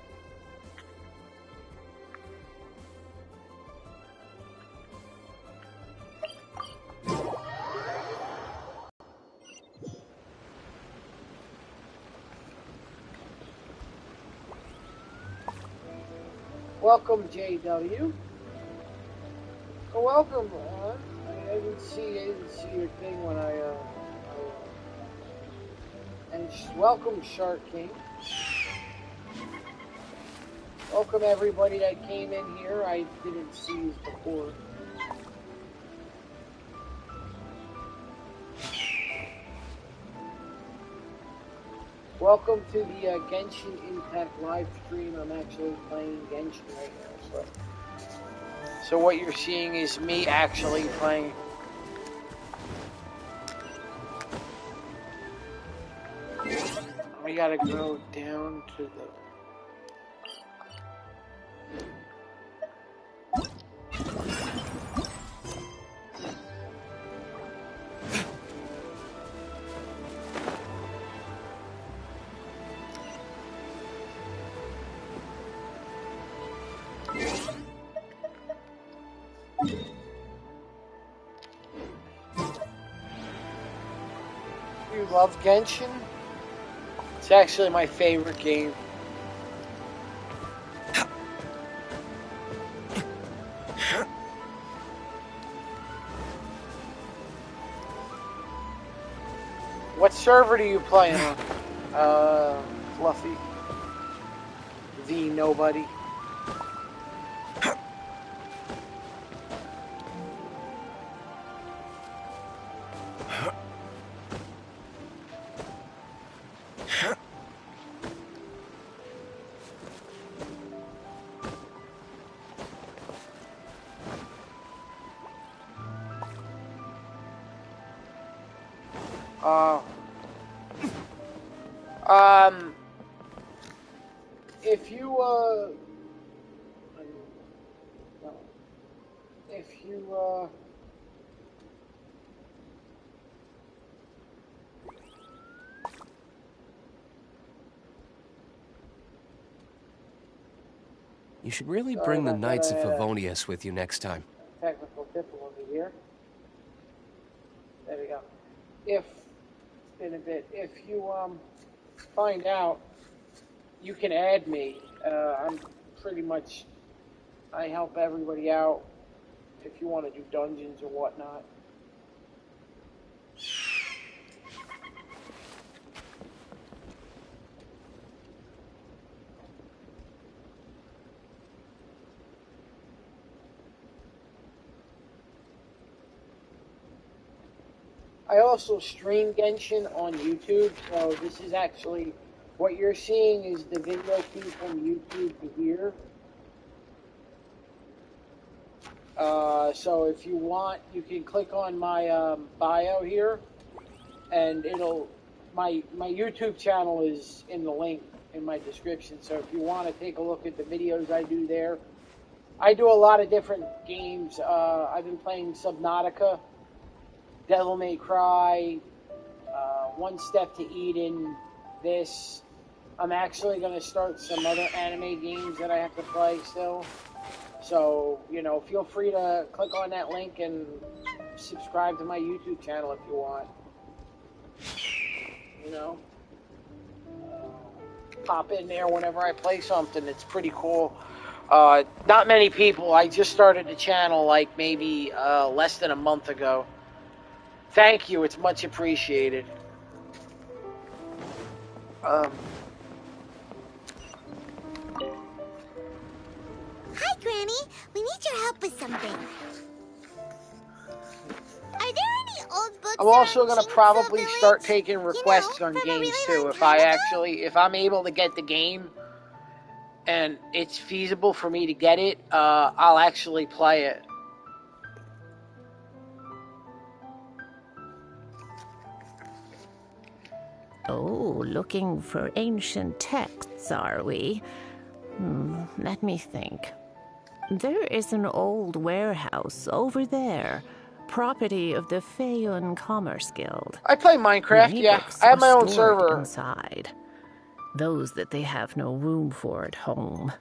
Welcome, JW. Oh, welcome. I didn't see your thing when and welcome, Shark King. Welcome everybody that came in here. I didn't see you before. Welcome to the Genshin Impact live stream. I'm actually playing Genshin right now. So what you're seeing is me actually playing. We gotta go down to the... You love Genshin? It's actually my favorite game. What server do you play on? Fluffy. The Nobody. You should really bring the Knights of Favonius with you next time. Technical difficulty here. There we go. It's been a bit. If you find out, you can add me. I'm pretty much, I help everybody out if you want to do dungeons or whatnot. I also stream Genshin on YouTube, so this is actually, what you're seeing is the video feed from YouTube to here. So if you want, you can click on my bio here, and my YouTube channel is in the link in my description, so if you want to take a look at the videos I do there. I do a lot of different games. I've been playing Subnautica, Devil May Cry, One Step to Eden, this. I'm actually going to start some other anime games that I have to play still. So, you know, feel free to click on that link and subscribe to my YouTube channel if you want. You know? Pop in there whenever I play something. It's pretty cool. Not many people. I just started the channel like maybe less than a month ago. Thank you, it's much appreciated. Hi, Granny. We need your help with something. Are there any old books? I'm also going to probably start taking requests on games too. If I'm able to get the game and it's feasible for me to get it, I'll actually play it. Oh, looking for ancient texts, are we? Let me think. There is an old warehouse over there, property of the Feyun Commerce Guild. I play Minecraft, Many yeah. books I have my are own stored server. inside. Those that they have no room for at home.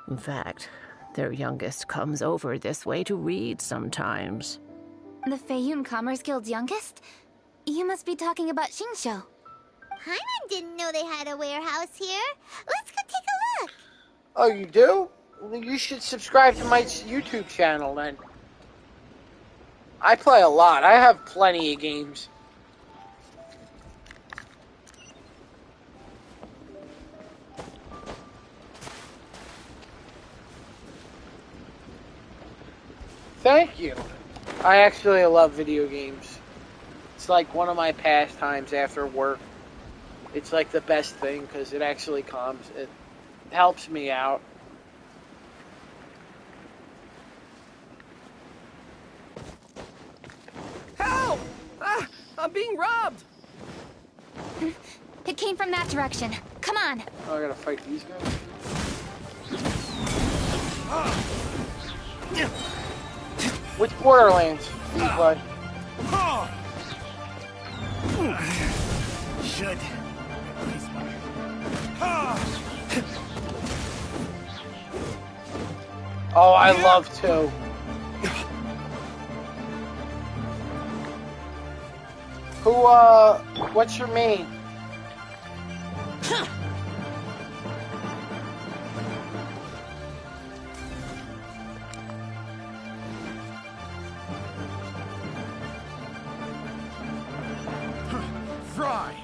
In fact, their youngest comes over this way to read sometimes. The Feyun Commerce Guild's youngest? You must be talking about Shinsho. Paimon didn't know they had a warehouse here. Let's go take a look. Oh, you do? You should subscribe to my YouTube channel then. I play a lot. I have plenty of games. Thank you. I actually love video games. It's like one of my pastimes after work. It's like the best thing because it actually calms. It helps me out. Help! Ah, I'm being robbed! It came from that direction. Come on. Oh, I gotta fight these guys? Which Borderlands do you play? Should. Oh, I love to. What's your main? Fry.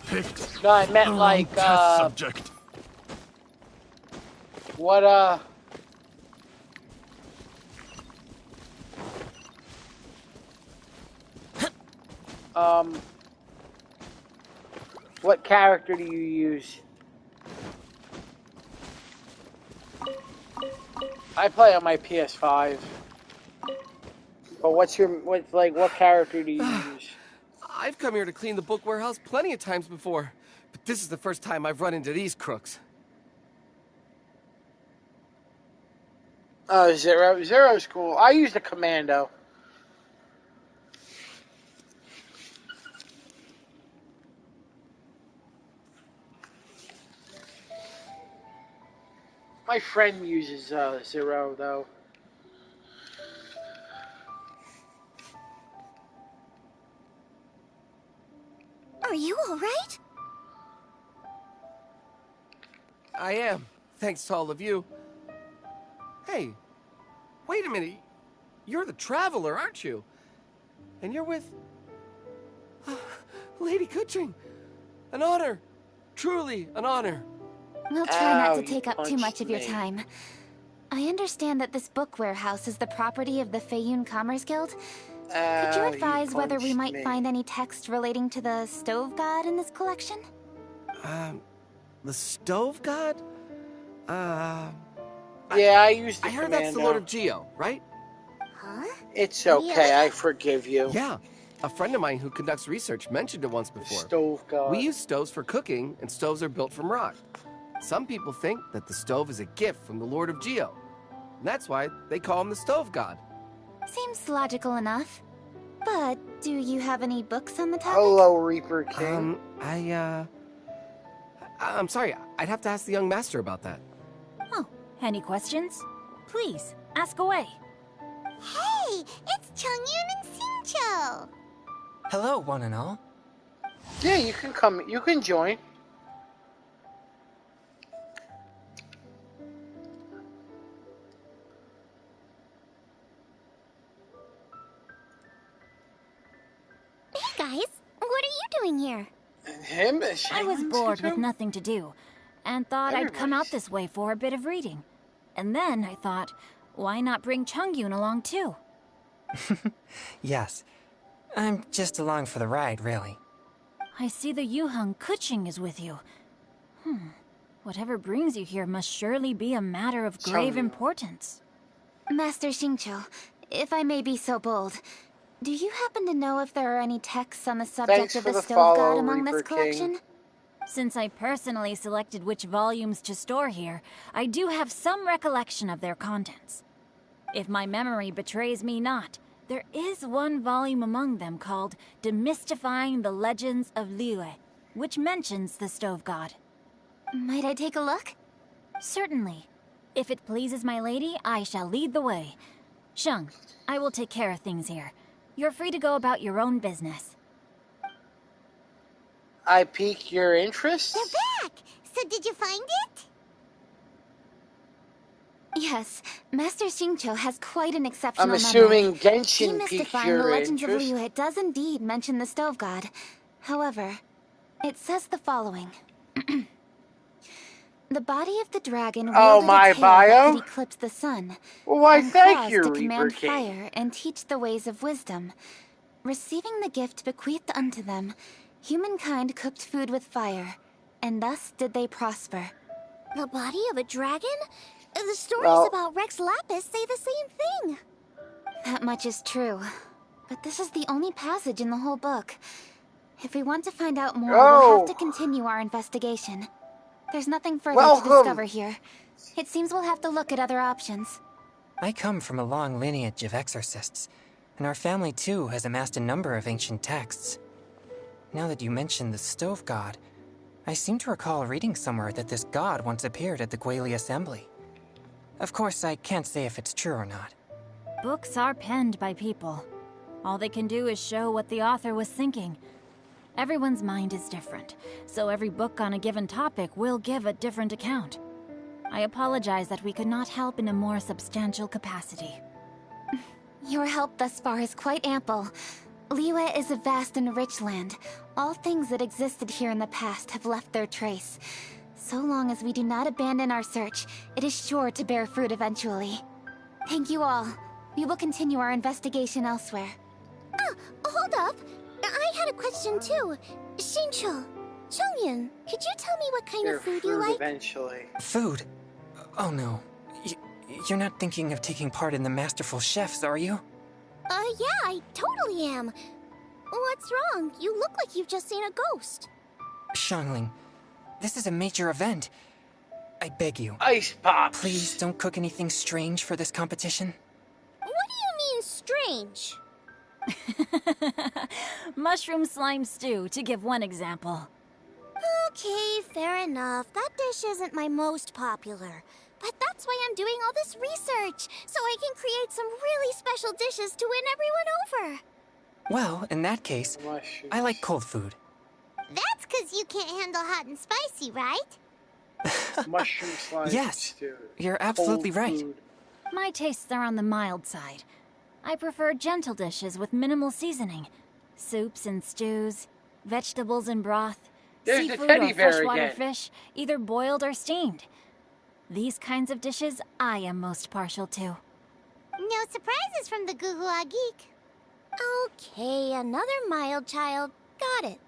Picked. No, I meant the like, wrong test subject. What, what character do you use? I play on my PS5. But what character do you use? I've come here to clean the book warehouse plenty of times before, but this is the first time I've run into these crooks. Oh, Zero. Zero's cool. I use the Commando. My friend uses Zero, though. Are you alright? I am, thanks to all of you. Hey, wait a minute. You're the Traveler, aren't you? And you're with... Lady Kuching. An honor. Truly an honor. We'll try not to take up too much of your time. I understand that this book warehouse is the property of the Feiyun Commerce Guild. Could you advise whether we might find any text relating to the Stove God in this collection? The Stove God? Yeah, I used the I heard Commando. that's the Lord of Geo, right? Huh? It's okay, I forgive you. Yeah, a friend of mine who conducts research mentioned it once before. Stove God. We use stoves for cooking, and stoves are built from rock. Some people think that the stove is a gift from the Lord of Geo. And that's why they call him the Stove God. Seems logical enough. But do you have any books on the topic? Hello, Reaper King. I'm sorry, I'd have to ask the young master about that. Oh, any questions? Please, ask away. Hey, it's Chongyun and Xingqiu. Hello, one and all. Yeah, you can come. You can join. Hey guys, what are you doing here? Him? I was bored with nothing to do, and thought I'd come out this way for a bit of reading. And then I thought, why not bring Chongyun along too? Yes. I'm just along for the ride, really. I see the Yuheng Kuching is with you. Whatever brings you here must surely be a matter of grave importance. Master Xingqiu, if I may be so bold, do you happen to know if there are any texts on the subject of the Stove God among this collection? Since I personally selected which volumes to store here, I do have some recollection of their contents. If my memory betrays me not, there is one volume among them called Demystifying the Legends of Liyue, which mentions the Stove God. Might I take a look? Certainly. If it pleases my lady, I shall lead the way. Sheng, I will take care of things here. You're free to go about your own business. I piqued your interest? They're back! So did you find it? Yes, Master Xingqiu has quite an exceptional I'm assuming memory. Genshin piqued Demystifying your the legends of interest. Liyue does indeed mention the Stove God. However, it says the following. The body of the dragon Oh, wielded my a tail that bio? could eclipse the sun, Well, why, and thank claws you, to Reaper command King. fire and teach the ways of wisdom. Receiving the gift bequeathed unto them, humankind cooked food with fire, and thus did they prosper. The body of a dragon? The stories Well, about Rex Lapis say the same thing. That much is true, but this is the only passage in the whole book. If we want to find out more, we'll have to continue our investigation. There's nothing further to discover here. It seems we'll have to look at other options. I come from a long lineage of exorcists, and our family too has amassed a number of ancient texts. Now that you mention the Stove God, I seem to recall reading somewhere that this god once appeared at the Guili Assembly. Of course, I can't say if it's true or not. Books are penned by people. All they can do is show what the author was thinking. Everyone's mind is different, so every book on a given topic will give a different account. I apologize that we could not help in a more substantial capacity. Your help thus far is quite ample. Liyue is a vast and rich land. All things that existed here in the past have left their trace. So long as we do not abandon our search, it is sure to bear fruit eventually. Thank you all. We will continue our investigation elsewhere. Hold up. I had a question too. Xingqiu, Chongyun, could you tell me what kind of food you like? Eventually. Food? Oh no. You're not thinking of taking part in the Masterful Chefs, are you? Yeah, I totally am. What's wrong? You look like you've just seen a ghost. Xiangling, this is a major event. I beg you. Ice Pops! Please don't cook anything strange for this competition. What do you mean, strange? Mushroom slime stew, to give one example. Okay, fair enough. That dish isn't my most popular. But that's why I'm doing all this research, so I can create some really special dishes to win everyone over. Well, in that case, I like cold food. That's because you can't handle hot and spicy, right? Mushroom slime Yes, stew. you're absolutely Cold right. food. My tastes are on the mild side. I prefer gentle dishes with minimal seasoning. Soups and stews, vegetables and broth, There's the seafood teddy or bear freshwater again. fish, either boiled or steamed. These kinds of dishes I am most partial to. No surprises from the Goo Goo Geek. Okay, another mild child. Got it.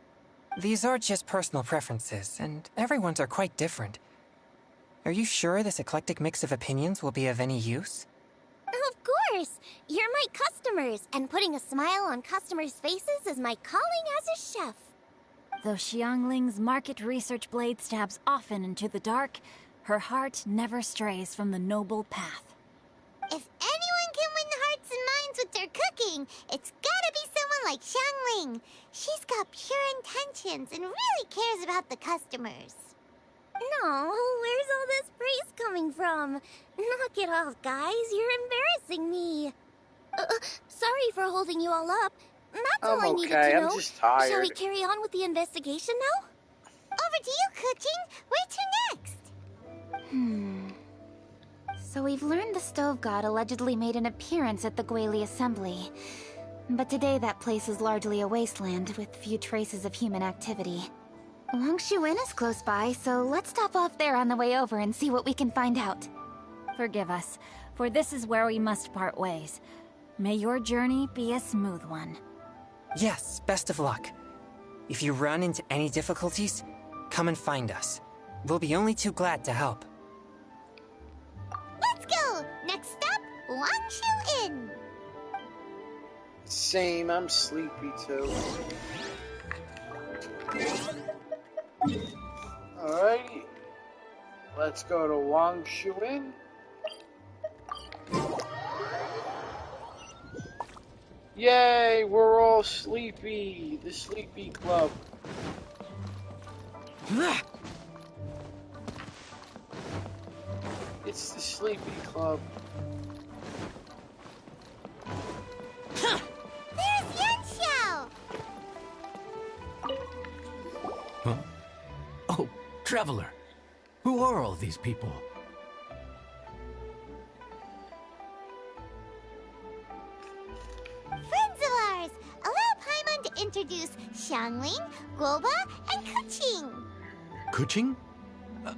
These are just personal preferences, and everyone's are quite different. Are you sure this eclectic mix of opinions will be of any use? Of course! You're my customers, and putting a smile on customers' faces is my calling as a chef. Though Xiangling's market research blade stabs often into the dark, her heart never strays from the noble path. If anyone can win the hearts and minds with their cooking, it's gotta be someone like Xiangling. She's got pure intentions and really cares about the customers. No, where's all this praise coming from? Knock it off, guys. You're embarrassing me. Sorry for holding you all up. That's all I needed to know. I'm just tired. Shall we carry on with the investigation now? Over to you, Cooking. Where to next? So we've learned the Stove God allegedly made an appearance at the Guili Assembly. But today that place is largely a wasteland with few traces of human activity. Wangshu Inn is close by, so let's stop off there on the way over and see what we can find out. Forgive us, for this is where we must part ways. May your journey be a smooth one. Yes, best of luck. If you run into any difficulties, come and find us. We'll be only too glad to help. Let's go! Next stop, Wangshu Inn. Same, I'm sleepy too. Alright. Let's go to Wangshu Inn. Yay, we're all sleepy. The Sleepy Club. It's the Sleepy Club. There's Yanxiao! Huh? Oh, Traveler. Who are all these people? Friends of ours! Allow Paimon to introduce Xiangling, Guoba, and Kuching. Kuching?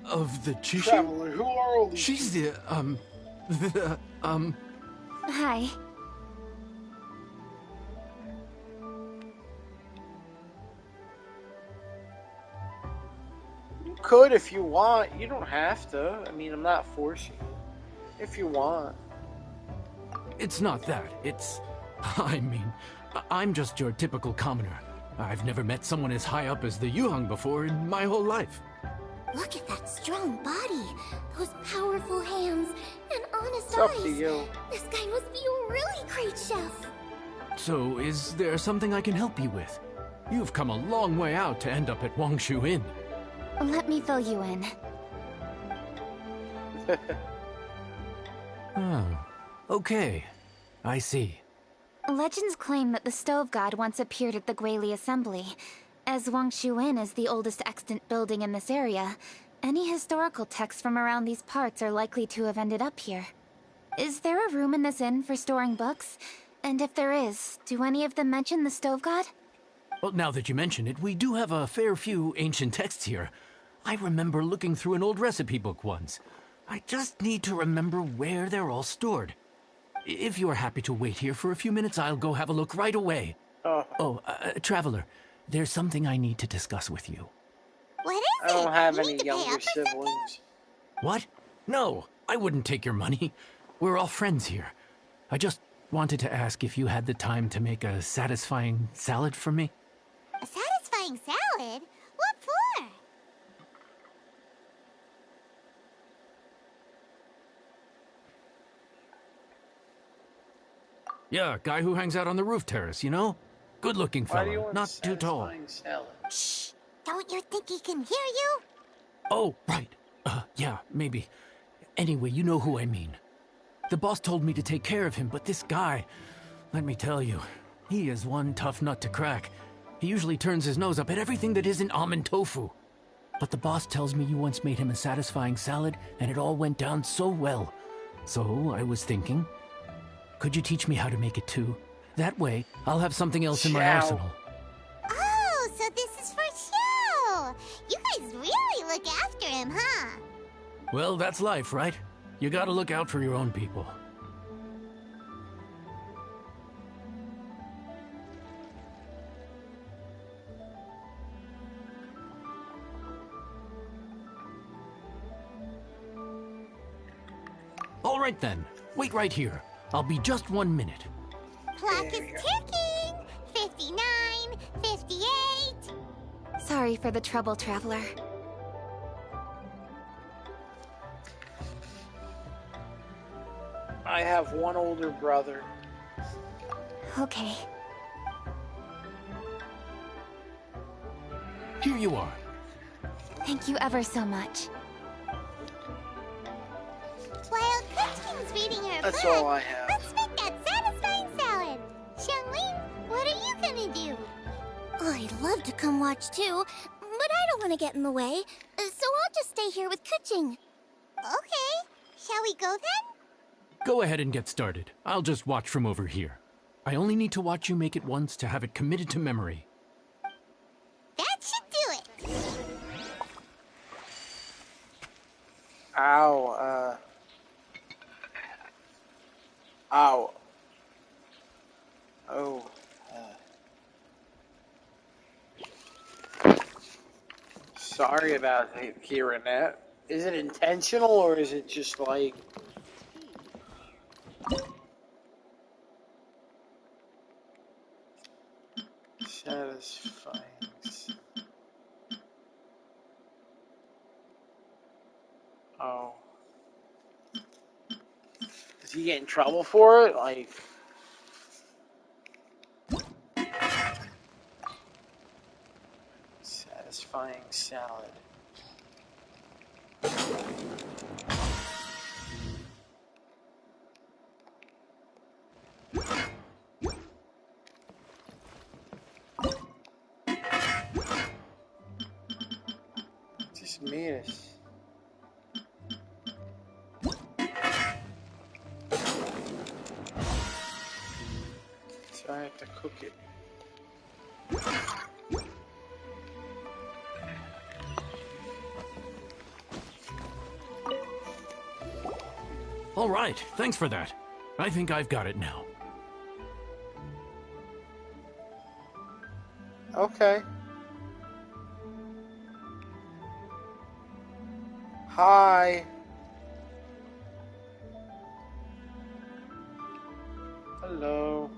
Of the Chishu? Traveler, who are all these She's the, Hi. You could if you want. You don't have to. I mean, I'm not forcing you. If you want. It's not that. It's... I mean, I'm just your typical commoner. I've never met someone as high up as the Yuhang before in my whole life. Look at that strong body, those powerful hands, and honest It's up eyes. to you. This guy must be a really great chef. So, is there something I can help you with? You've come a long way out to end up at Wangshu Inn. Let me fill you in. Oh, okay. I see. Legends claim that the Stove God once appeared at the Guili Assembly. As Wangshu Inn is the oldest extant building in this area, any historical texts from around these parts are likely to have ended up here. Is there a room in this inn for storing books? And if there is, do any of them mention the Stove God? Well, now that you mention it, we do have a fair few ancient texts here. I remember looking through an old recipe book once. I just need to remember where they're all stored. If you are happy to wait here for a few minutes, I'll go have a look right away. Traveler, there's something I need to discuss with you. What is I don't it? have You any need to pay younger up or something? siblings. What? No, I wouldn't take your money. We're all friends here. I just wanted to ask if you had the time to make a satisfying salad for me. A satisfying salad? What for? Yeah, guy who hangs out on the roof terrace, you know? Good-looking Why do you fellow, want not too tall. satisfying salad? Shh! Don't you think he can hear you? Oh, right. Yeah, maybe. Anyway, you know who I mean. The boss told me to take care of him, but this guy, let me tell you, he is one tough nut to crack. He usually turns his nose up at everything that isn't almond tofu. But the boss tells me you once made him a satisfying salad, and it all went down so well. So I was thinking, could you teach me how to make it too? That way, I'll have something else in my arsenal. Oh, so this is for show! You guys really look after him, huh? Well, that's life, right? You gotta look out for your own people. All right then. Wait right here. I'll be just 1 minute. Clock is ticking! 59, 58... Sorry for the trouble, Traveler. I have one older brother. Okay. Here you are. Thank you ever so much. While Kuching's reading her That's book, all I have. let's make that satisfying salad. Xiangling, what are you gonna do? I'd love to come watch too, but I don't want to get in the way, so I'll just stay here with Kuching. Okay, shall we go then? Go ahead and get started. I'll just watch from over here. I only need to watch you make it once to have it committed to memory. That should do it. Ow, Ow. Oh. Sorry about hearing that. Is it intentional or is it just like... satisfying? Oh. Does he get in trouble for it? Like... satisfying salad. Just made us. to cook it. All right, thanks for that. I think I've got it now. Okay. Hi. Hello.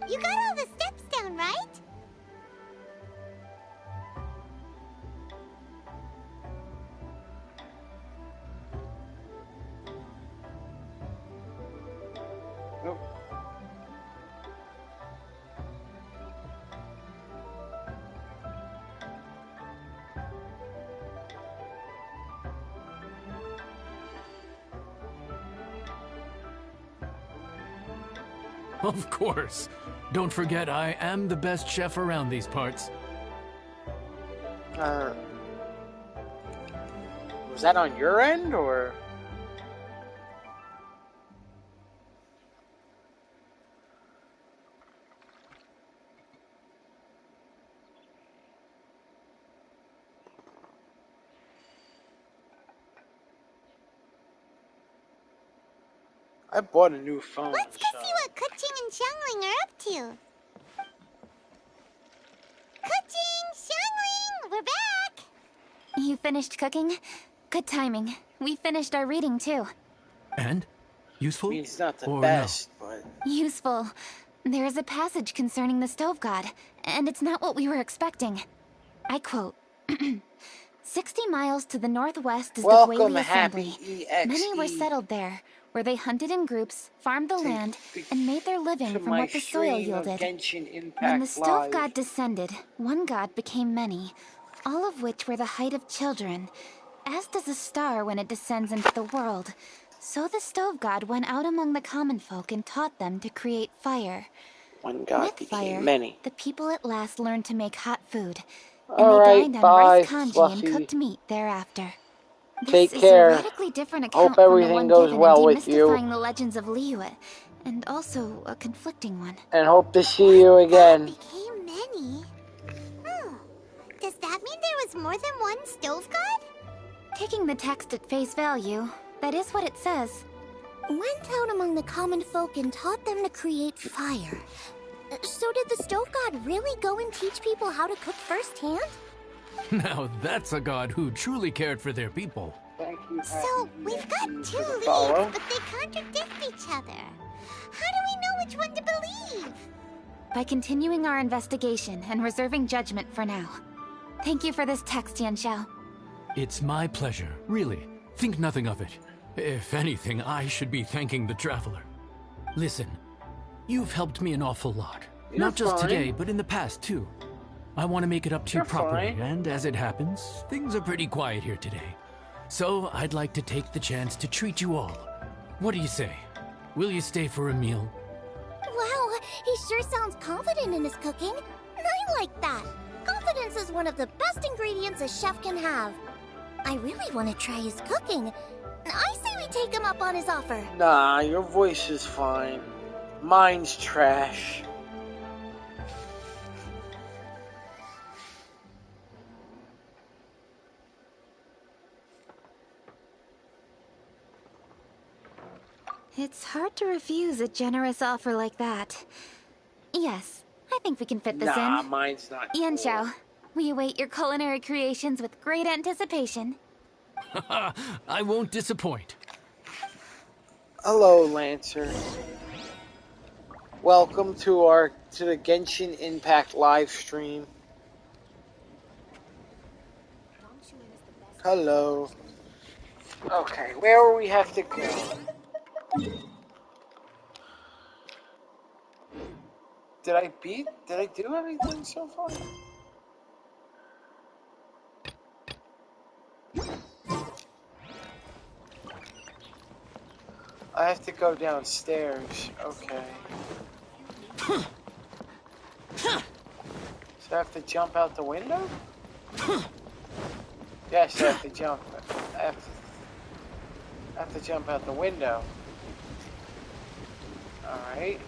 You got all the steps down, right? Nope. Of course. Don't forget, I am the best chef around these parts. Was that on your end, or? I bought a new phone. Let's go see what Kuching and Xiangling are up to. Kuching! Xiangling! We're back! You finished cooking? Good timing. We finished our reading, too. And? Useful? I mean, it's not the or best, no? but... Useful. There is a passage concerning the Stove God, and it's not what we were expecting. I quote, 60 miles to the northwest is the Guili Assembly. Many were settled there, where they hunted in groups, farmed the land, and made their living from what the soil yielded. When the Stove God descended, one god became many, all of which were the height of children. As does a star when it descends into the world, so the Stove God went out among the common folk and taught them to create fire. One god With became fire, many. the people at last learned to make hot food, and Alright, they dined on bye, rice kanji Fluffy. and cooked meat thereafter. Take This care. is a radically different account Hope everything from the one goes given well in with you. demystifying the legends of Liyue, and also a conflicting one. And hope to see you again. Became many? Oh. Does that mean there was more than one Stove God? Taking the text at face value, that is what it says. Went out among the common folk and taught them to create fire. So did the Stove God really go and teach people how to cook firsthand? Now that's a god who truly cared for their people. Thank you. So, we've got two leads, but they contradict each other. How do we know which one to believe? By continuing our investigation and reserving judgment for now. Thank you for this text, Yanxiao. It's my pleasure, really. Think nothing of it. If anything, I should be thanking the traveler. Listen, you've helped me an awful lot. Not just today, but in the past, too. I want to make it up to you properly, and as it happens, things are pretty quiet here today. So I'd like to take the chance to treat you all. What do you say? Will you stay for a meal? Wow, he sure sounds confident in his cooking. I like that. Confidence is one of the best ingredients a chef can have. I really want to try his cooking. I say we take him up on his offer. Nah, your voice is fine. Mine's trash. It's hard to refuse a generous offer like that. Yes, I think we can fit this in. Nah, mine's not. Yanxiao, we await your culinary creations with great anticipation. I won't disappoint. Hello, Lancer. Welcome to the Genshin Impact live stream. Hello. Okay, where do we have to go? Did I do anything so far? I have to go downstairs. Okay. So I have to jump out the window? Yes, I have to jump. I have to jump out the window. Alright.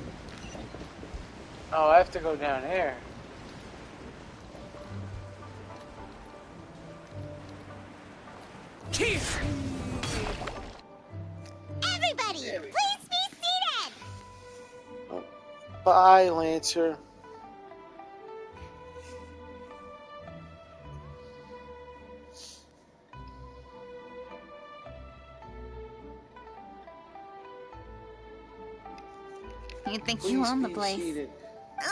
Oh, I have to go down here. Everybody, please be seated! Oh, bye, Lancer. You'd think Please you own the be place. seated.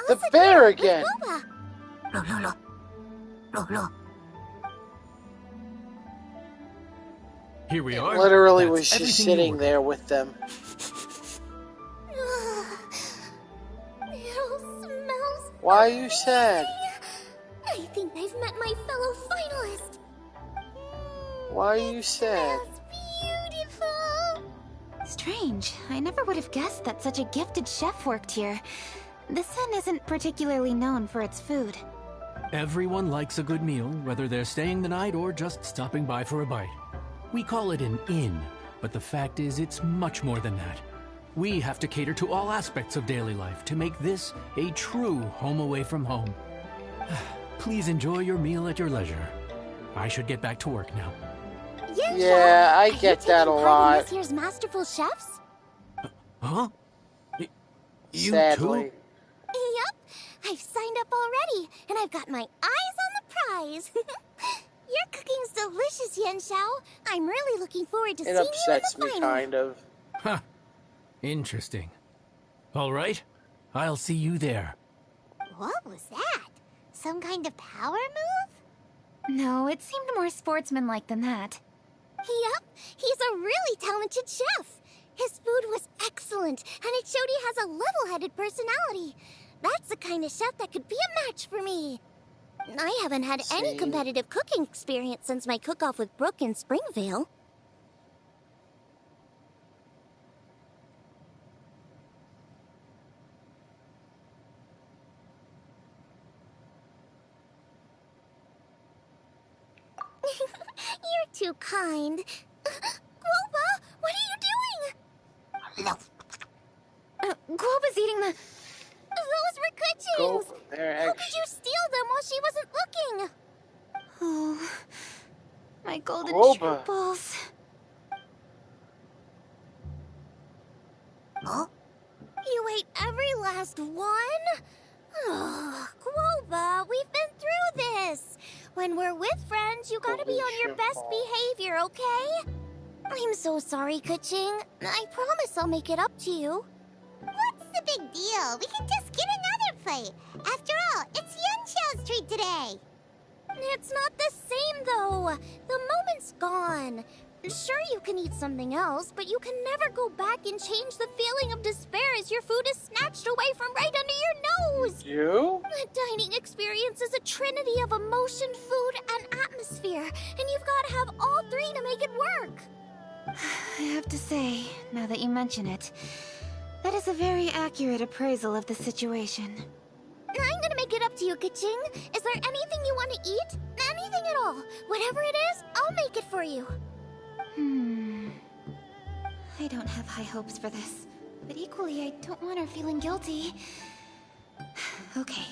Listen The bear here, again! Lola. Here we are. Literally That's was just everything sitting you there with them. It all smells Why are you sad? I think I've met my fellow finalist. Why are you sad? Beautiful. Strange. I never would have guessed that such a gifted chef worked here. This inn isn't particularly known for its food. Everyone likes a good meal, whether they're staying the night or just stopping by for a bite. We call it an inn, but the fact is it's much more than that. We have to cater to all aspects of daily life to make this a true home away from home. Please enjoy your meal at your leisure. I should get back to work now. Yeah, I get that a lot. This year's Masterful Chefs? Huh? You Sadly. too? Yup, I've signed up already, and I've got my eyes on the prize. Your cooking's delicious, Yen Xiao. I'm really looking forward to It seeing you in upsets the me, final. kind of. Huh. Interesting. All right. I'll see you there. What was that? Some kind of power move? No, it seemed more sportsmanlike than that. Yup, he's a really talented chef. His food was excellent, and it showed he has a level-headed personality. That's the kind of chef that could be a match for me. I haven't had any competitive cooking experience since my cook-off with Brooke in Springvale. You're too kind. Guoba, what are you doing? Guoba's eating the... Those were Kuching's! There, How could you steal them while she wasn't looking? Oh, my golden Guoba. shrimp balls. Huh? You ate every last one? Oh, Guoba, we've been through this. When we're with friends, you gotta be on your best behavior, okay? I'm so sorry, Kuching. I promise I'll make it up to you. What's the big deal? We can just get another plate. After all, it's Yunqiao's treat today. It's not the same, though. The moment's gone. Sure, you can eat something else, but you can never go back and change the feeling of despair as your food is snatched away from right under your nose. You? The dining experience is a trinity of emotion, food, and atmosphere, and you've got to have all three to make it work. I have to say, now that you mention it, that is a very accurate appraisal of the situation. I'm gonna make it up to you, Kaching. Is there anything you want to eat? Anything at all. Whatever it is, I'll make it for you. I don't have high hopes for this, but equally I don't want her feeling guilty. Okay,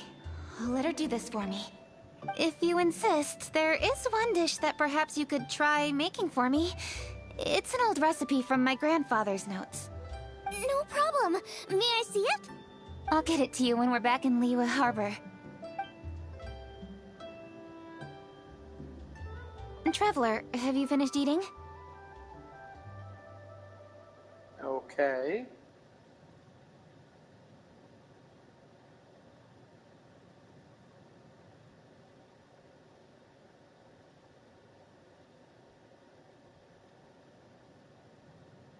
I'll let her do this for me. If you insist, there is one dish that perhaps you could try making for me. It's an old recipe from my grandfather's notes. No problem. May I see it? I'll get it to you when we're back in Liyue Harbor. Traveler, have you finished eating? Okay.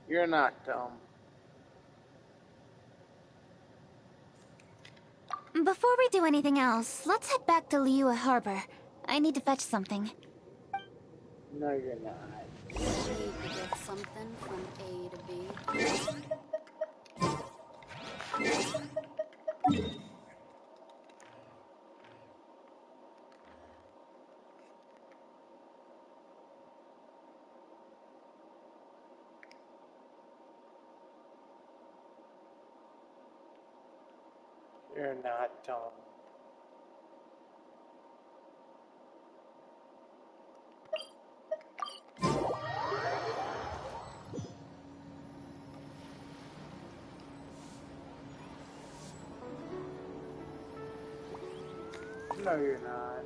You're not dumb. Before we do anything else, let's head back to Liyue Harbor. I need to fetch something. No, you're not. Need to get something from A to B. You're not dumb. No, you're not.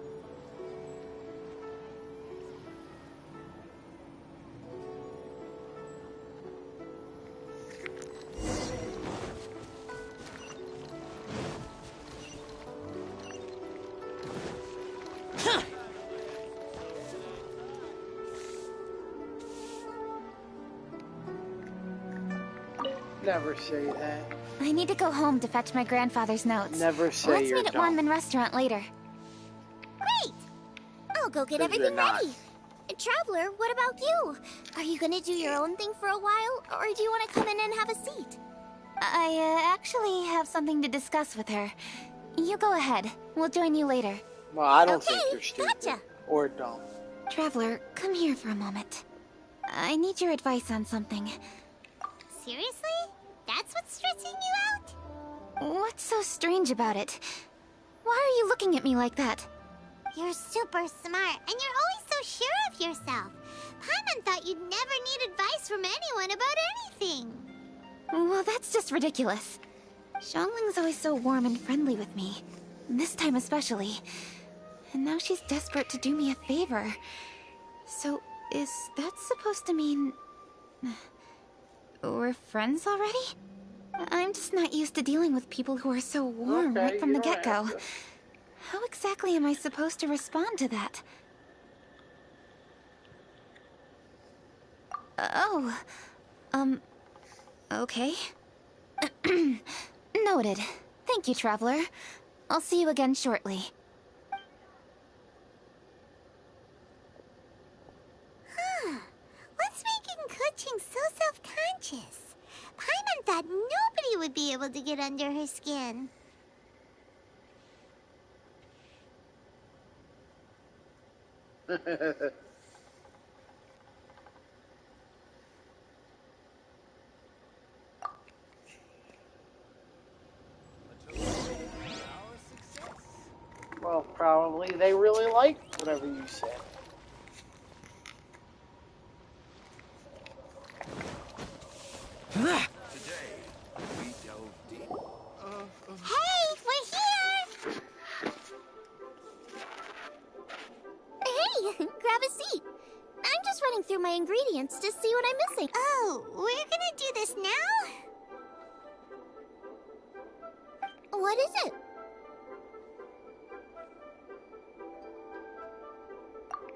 Never say that. I need to go home to fetch my grandfather's notes. Never say Let's you're meet at dumb. Wangman Restaurant later. Great! I'll go get Because everything you're not. ready. Traveler, what about you? Are you gonna do your own thing for a while, or do you want to come in and have a seat? I actually have something to discuss with her. You go ahead. We'll join you later. Well, I don't Okay, think you're stupid gotcha. or dumb. Traveler, come here for a moment. I need your advice on something. Seriously? That's what's stressing you out? What's so strange about it? Why are you looking at me like that? You're super smart, and you're always so sure of yourself. Paimon thought you'd never need advice from anyone about anything. Well, that's just ridiculous. Xiangling's always so warm and friendly with me. This time especially. And now she's desperate to do me a favor. So, is that supposed to mean... we're friends already? I'm just not used to dealing with people who are so warm right from the get-go. How exactly am I supposed to respond to that? Oh. Okay. Noted. Thank you, Traveler. I'll see you again shortly. Huh. What's making Kuching so self-conscious? Paimon thought nobody would be able to get under her skin. Well, probably they really liked whatever you said. Today, we delve deep. Hey, we're here! Hey, grab a seat. I'm just running through my ingredients to see what I'm missing. Oh, we're gonna do this now? What is it?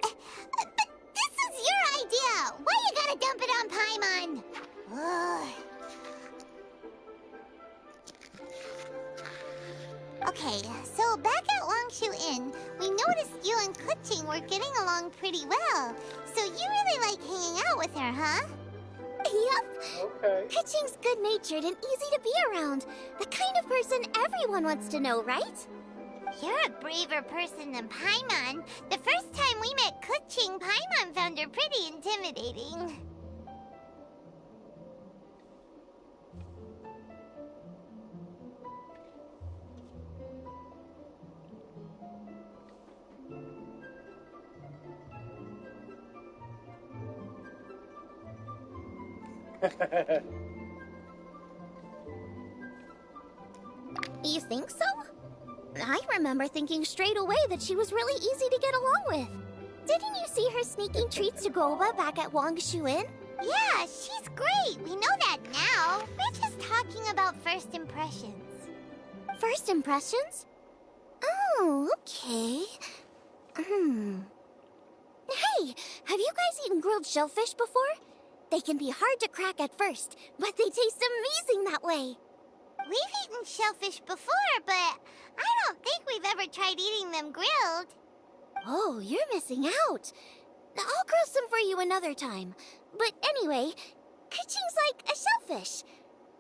But this is your idea! Why you gotta dump it on Paimon? Ugh. Okay, so back at Longshu Inn, we noticed you and Kuching were getting along pretty well. So you really like hanging out with her, huh? Yep. Okay. Kuching's good-natured and easy to be around. The kind of person everyone wants to know, right? You're a braver person than Paimon. The first time we met Kuching, Paimon found her pretty intimidating. You think so? I remember thinking straight away that she was really easy to get along with. Didn't you see her sneaking treats to Goba back at Wangshu Inn? Yeah, she's great. We know that now. We're just talking about first impressions. First impressions? Oh, okay. Hey, have you guys eaten grilled shellfish before? They can be hard to crack at first, but they taste amazing that way. We've eaten shellfish before, but I don't think we've ever tried eating them grilled. Oh, you're missing out. I'll grill some for you another time. But anyway, Kuching's like a shellfish.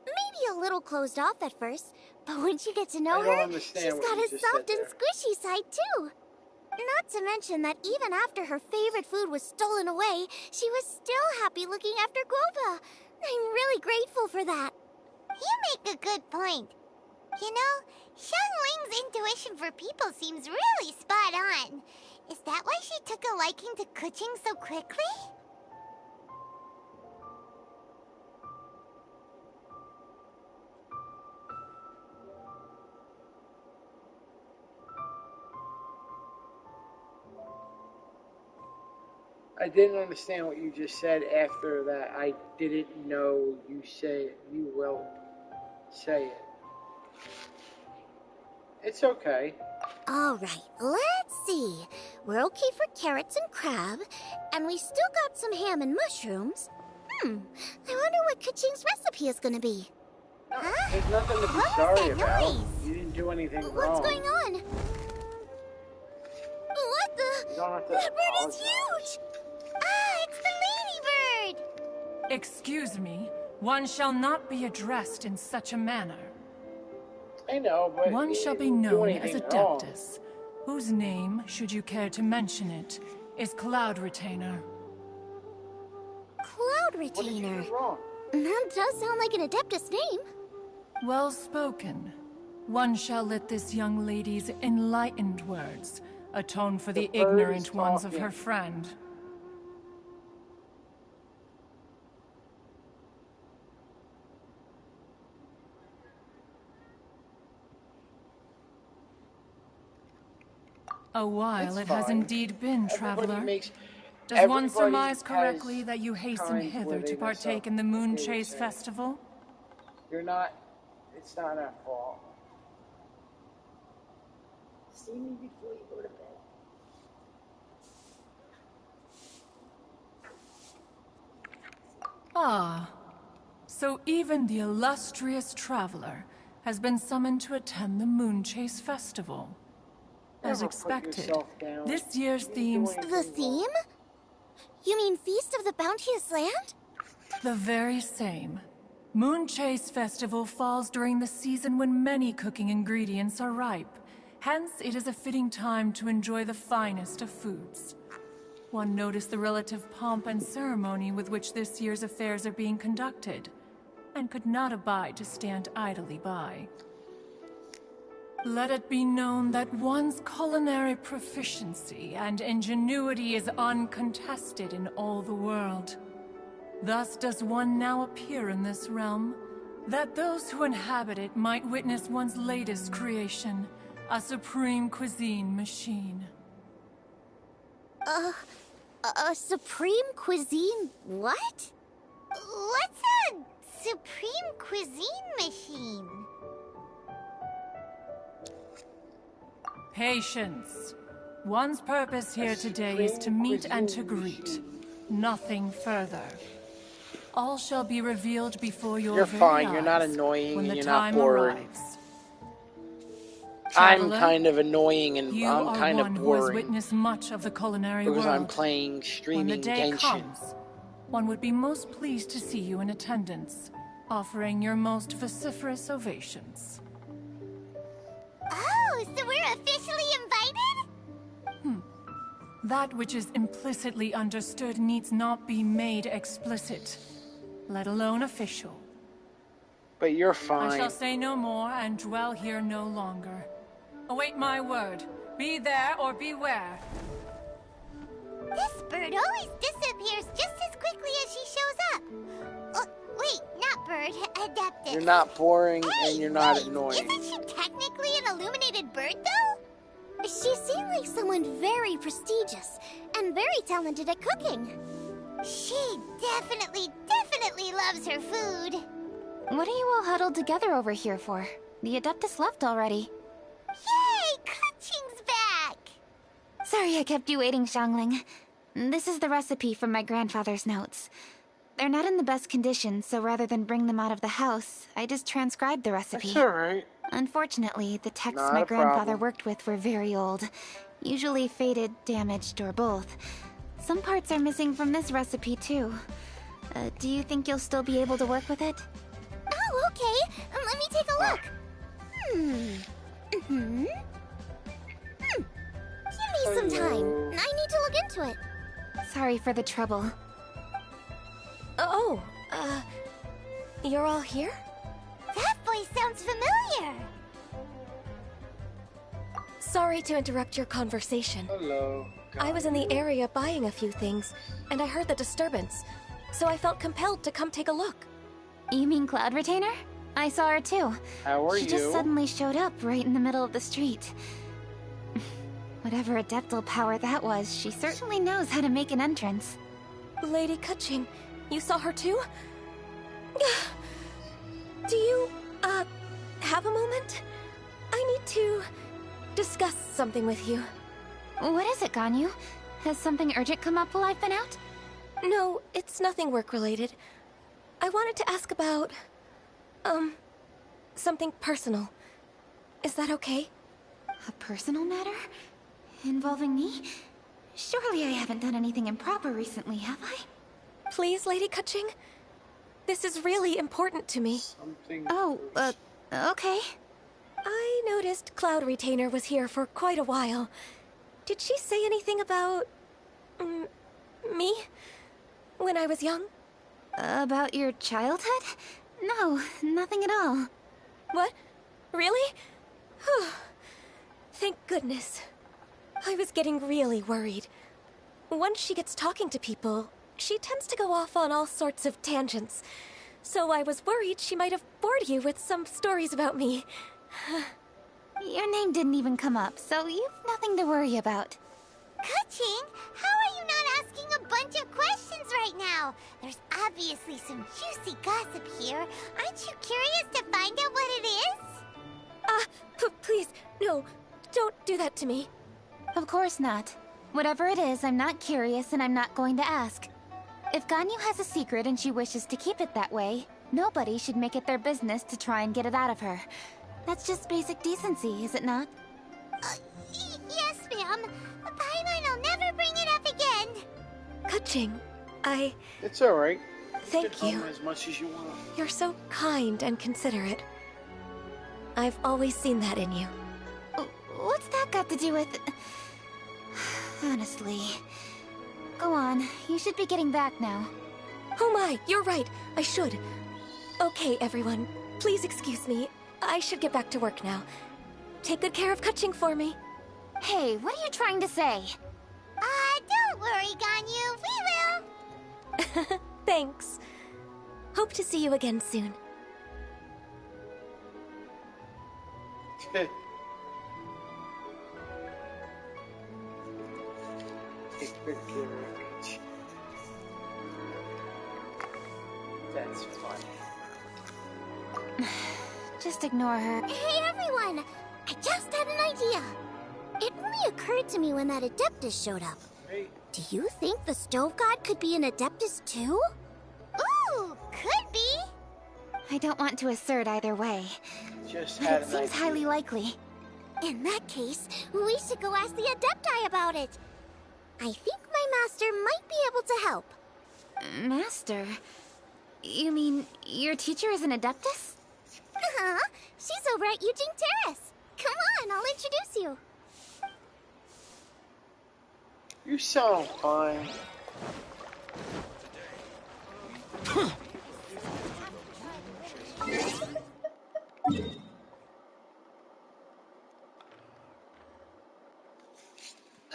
Maybe a little closed off at first, but once you get to know her, she's got a soft and squishy side too. Not to mention that even after her favorite food was stolen away, she was still happy looking after Guoba. I'm really grateful for that. You make a good point. You know, Xiangling's intuition for people seems really spot on. Is that why she took a liking to Kuching so quickly? I didn't understand what you just said after that. I didn't know you say it. You will say it. It's okay. Alright, let's see. We're okay for carrots and crab, and we still got some ham and mushrooms. I wonder what Kuching's recipe is gonna be. Huh? There's nothing to be sorry about. You didn't do anything wrong. What's going on? What the? You don't have to That bird is apologize. huge! Ah, it's the ladybird! Excuse me, one shall not be addressed in such a manner. I know, but one shall be didn't do known as anything wrong. Adeptus, whose name, should you care to mention it, is Cloud Retainer. Cloud Retainer. That does sound like an Adeptus name. Well spoken. One shall let this young lady's enlightened words atone for the bird is ignorant ones of talking. her friend. A while It's it has fine. indeed been, Everybody traveler. makes- Does one everybody surmise has correctly that you hasten times where hither they to mess partake up. in the Moon That's what you're Chase saying. Festival? You're not. It's not our fault. See me before you go to bed. Ah, so even the illustrious traveler has been summoned to attend the Moon Chase Festival. As Never put expected, yourself down. this year's theme's The theme? You mean Feast of the Bounteous Land? the very same. Moon Chase Festival falls during the season when many cooking ingredients are ripe. Hence, it is a fitting time to enjoy the finest of foods. One noticed the relative pomp and ceremony with which this year's affairs are being conducted, and could not abide to stand idly by. Let it be known that one's culinary proficiency and ingenuity is uncontested in all the world. Thus does one now appear in this realm, that those who inhabit it might witness one's latest creation, a supreme cuisine machine. A supreme cuisine what? What's a supreme cuisine machine? Patience. One's purpose here today is to meet and to greet. Nothing further. All shall be revealed before your You're very fine. You're not eyes annoying when and the you're not time boring. arrives. I'm Traveler, kind of annoying and you I'm are kind one of who has boring witnessed much of the culinary because world. I'm playing When the streaming day Genshin. comes, one would be most pleased to see you in attendance, offering your most vociferous ovations. Oh, so we're officially invited? That which is implicitly understood needs not be made explicit, let alone official. But you're I fine. shall say no more and dwell here no longer. Await my word. Be there or beware. This bird always disappears just as quickly as she shows up. Oh, wait, not bird, Adeptus. You're not boring Hey, and you're not wait, annoying. Isn't she technically an illuminated bird, though? She seemed like someone very prestigious and very talented at cooking. She definitely loves her food. What are you all huddled together over here for? The Adeptus left already. Yay, Kuching's back! Sorry I kept you waiting, Xiangling. This is the recipe from my grandfather's notes. They're not in the best condition, so rather than bring them out of the house, I just transcribed the recipe. That's alright. Unfortunately, the texts Not my a grandfather problem. worked with were very old. Usually faded, damaged, or both. Some parts are missing from this recipe, too. Do you think you'll still be able to work with it? Oh, okay. Let me take a look. Give me some time. I need to look into it. Sorry for the trouble. You're all here? That voice sounds familiar. Sorry to interrupt your conversation. Hello. I was in the area buying a few things, and I heard the disturbance, so I felt compelled to come take a look. You mean Cloud Retainer? I saw her too. How are She you? just suddenly showed up right in the middle of the street. Whatever adeptal power that was, she certainly knows how to make an entrance. Lady Kaching, you saw her too? Do you, have a moment? I need to discuss something with you. What is it, Ganyu? Has something urgent come up while I've been out? No, it's nothing work-related. I wanted to ask about, something personal. Is that okay? A personal matter? Involving me? Surely I haven't done anything improper recently, have I? Please, Lady Kaching? This is really important to me. Okay. I noticed Cloud Retainer was here for quite a while. Did she say anything about... me? When I was young? About your childhood? No, nothing at all. What? Really? Whew. Thank goodness. I was getting really worried. Once she gets talking to people, she tends to go off on all sorts of tangents. So I was worried she might have bored you with some stories about me. Your name didn't even come up, so you've nothing to worry about. Kaching, how are you not asking a bunch of questions right now? There's obviously some juicy gossip here. Aren't you curious to find out what it is? Please, no, don't do that to me. Of course not. Whatever it is, I'm not curious and I'm not going to ask. If Ganyu has a secret and she wishes to keep it that way, nobody should make it their business to try and get it out of her. That's just basic decency, is it not? Yes, ma'am. Paimon will never bring it up again. Kaching, It's alright. Thank you. As much as you want. You're so kind and considerate. I've always seen that in you. What's that got to do with... Honestly... Go on, you should be getting back now. Oh my, you're right, I should. Okay, everyone, please excuse me. I should get back to work now. Take good care of Kaching for me. Hey, what are you trying to say? Don't worry, Ganyu, we will. Thanks. Hope to see you again soon. That's funny. Just ignore her. Hey, everyone! I just had an idea. It only occurred to me when that Adeptus showed up. Do you think the Stove God could be an Adeptus too? Ooh, could be! I don't want to assert either way. Just but it seems highly likely. In that case, we should go ask the Adepti about it. I think my master might be able to help. Master? You mean your teacher is an Adeptus? Uh-huh. She's over at Eugene Terrace. Come on, I'll introduce you. You sound fine.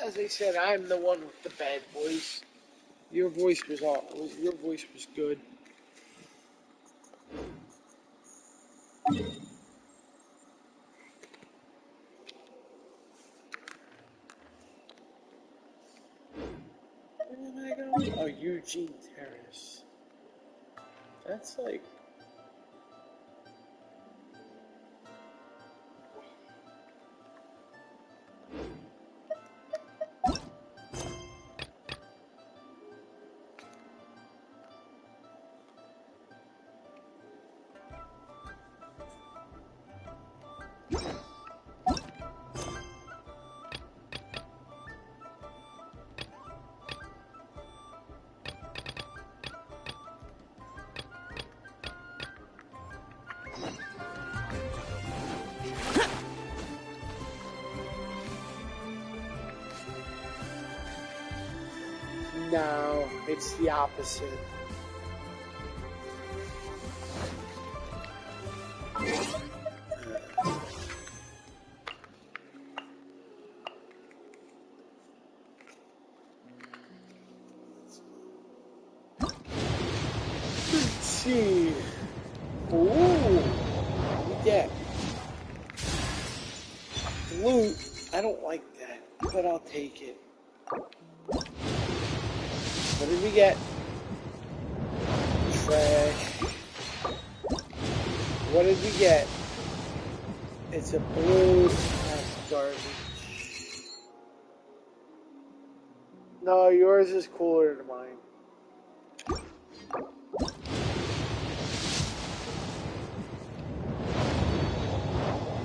As I said, I'm the one with the bad voice. Your voice was good. Where am I going? Oh, Eugene Terrace. That's like... No, it's the opposite. get? Loot. I don't like that, but I'll take it. What did we get? Trash. What did we get? It's a blue. That's garbage. No, yours is cooler than mine.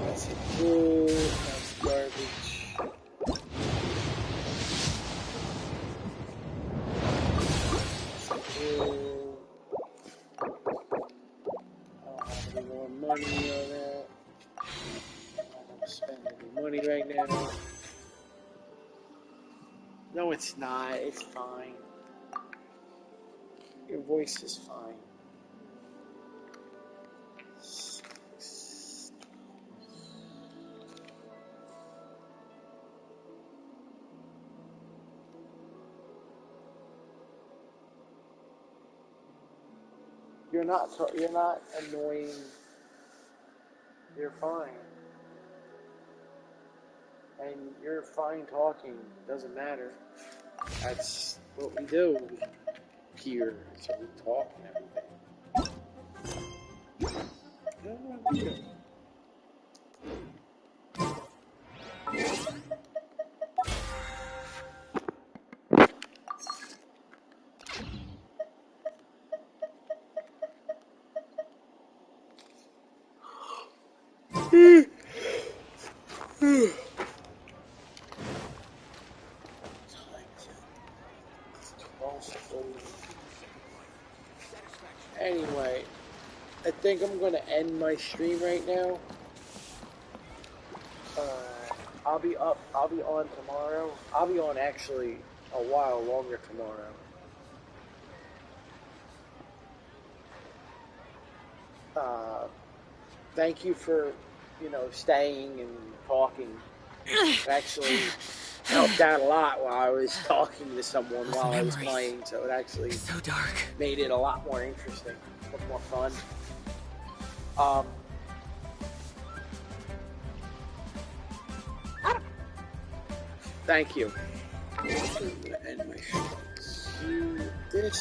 That's a blue. That's garbage. That's a blue. I don't have any more money on that. I'm not gonna spend any money right now. No, it's not. It's fine. Your voice is fine. You're not annoying. You're fine. And you're fine talking. Doesn't matter. That's what we do here. So we talk and everything. I don't know what we do. Anyway, I think I'm going to end my stream right now. I'll be on tomorrow. I'll be on actually a while longer tomorrow. Thank you for, staying and talking. It actually helped out a lot while I was talking to someone while I was playing, so it actually made it a lot more interesting, a lot more fun. Thank you. I'm gonna end my stream. This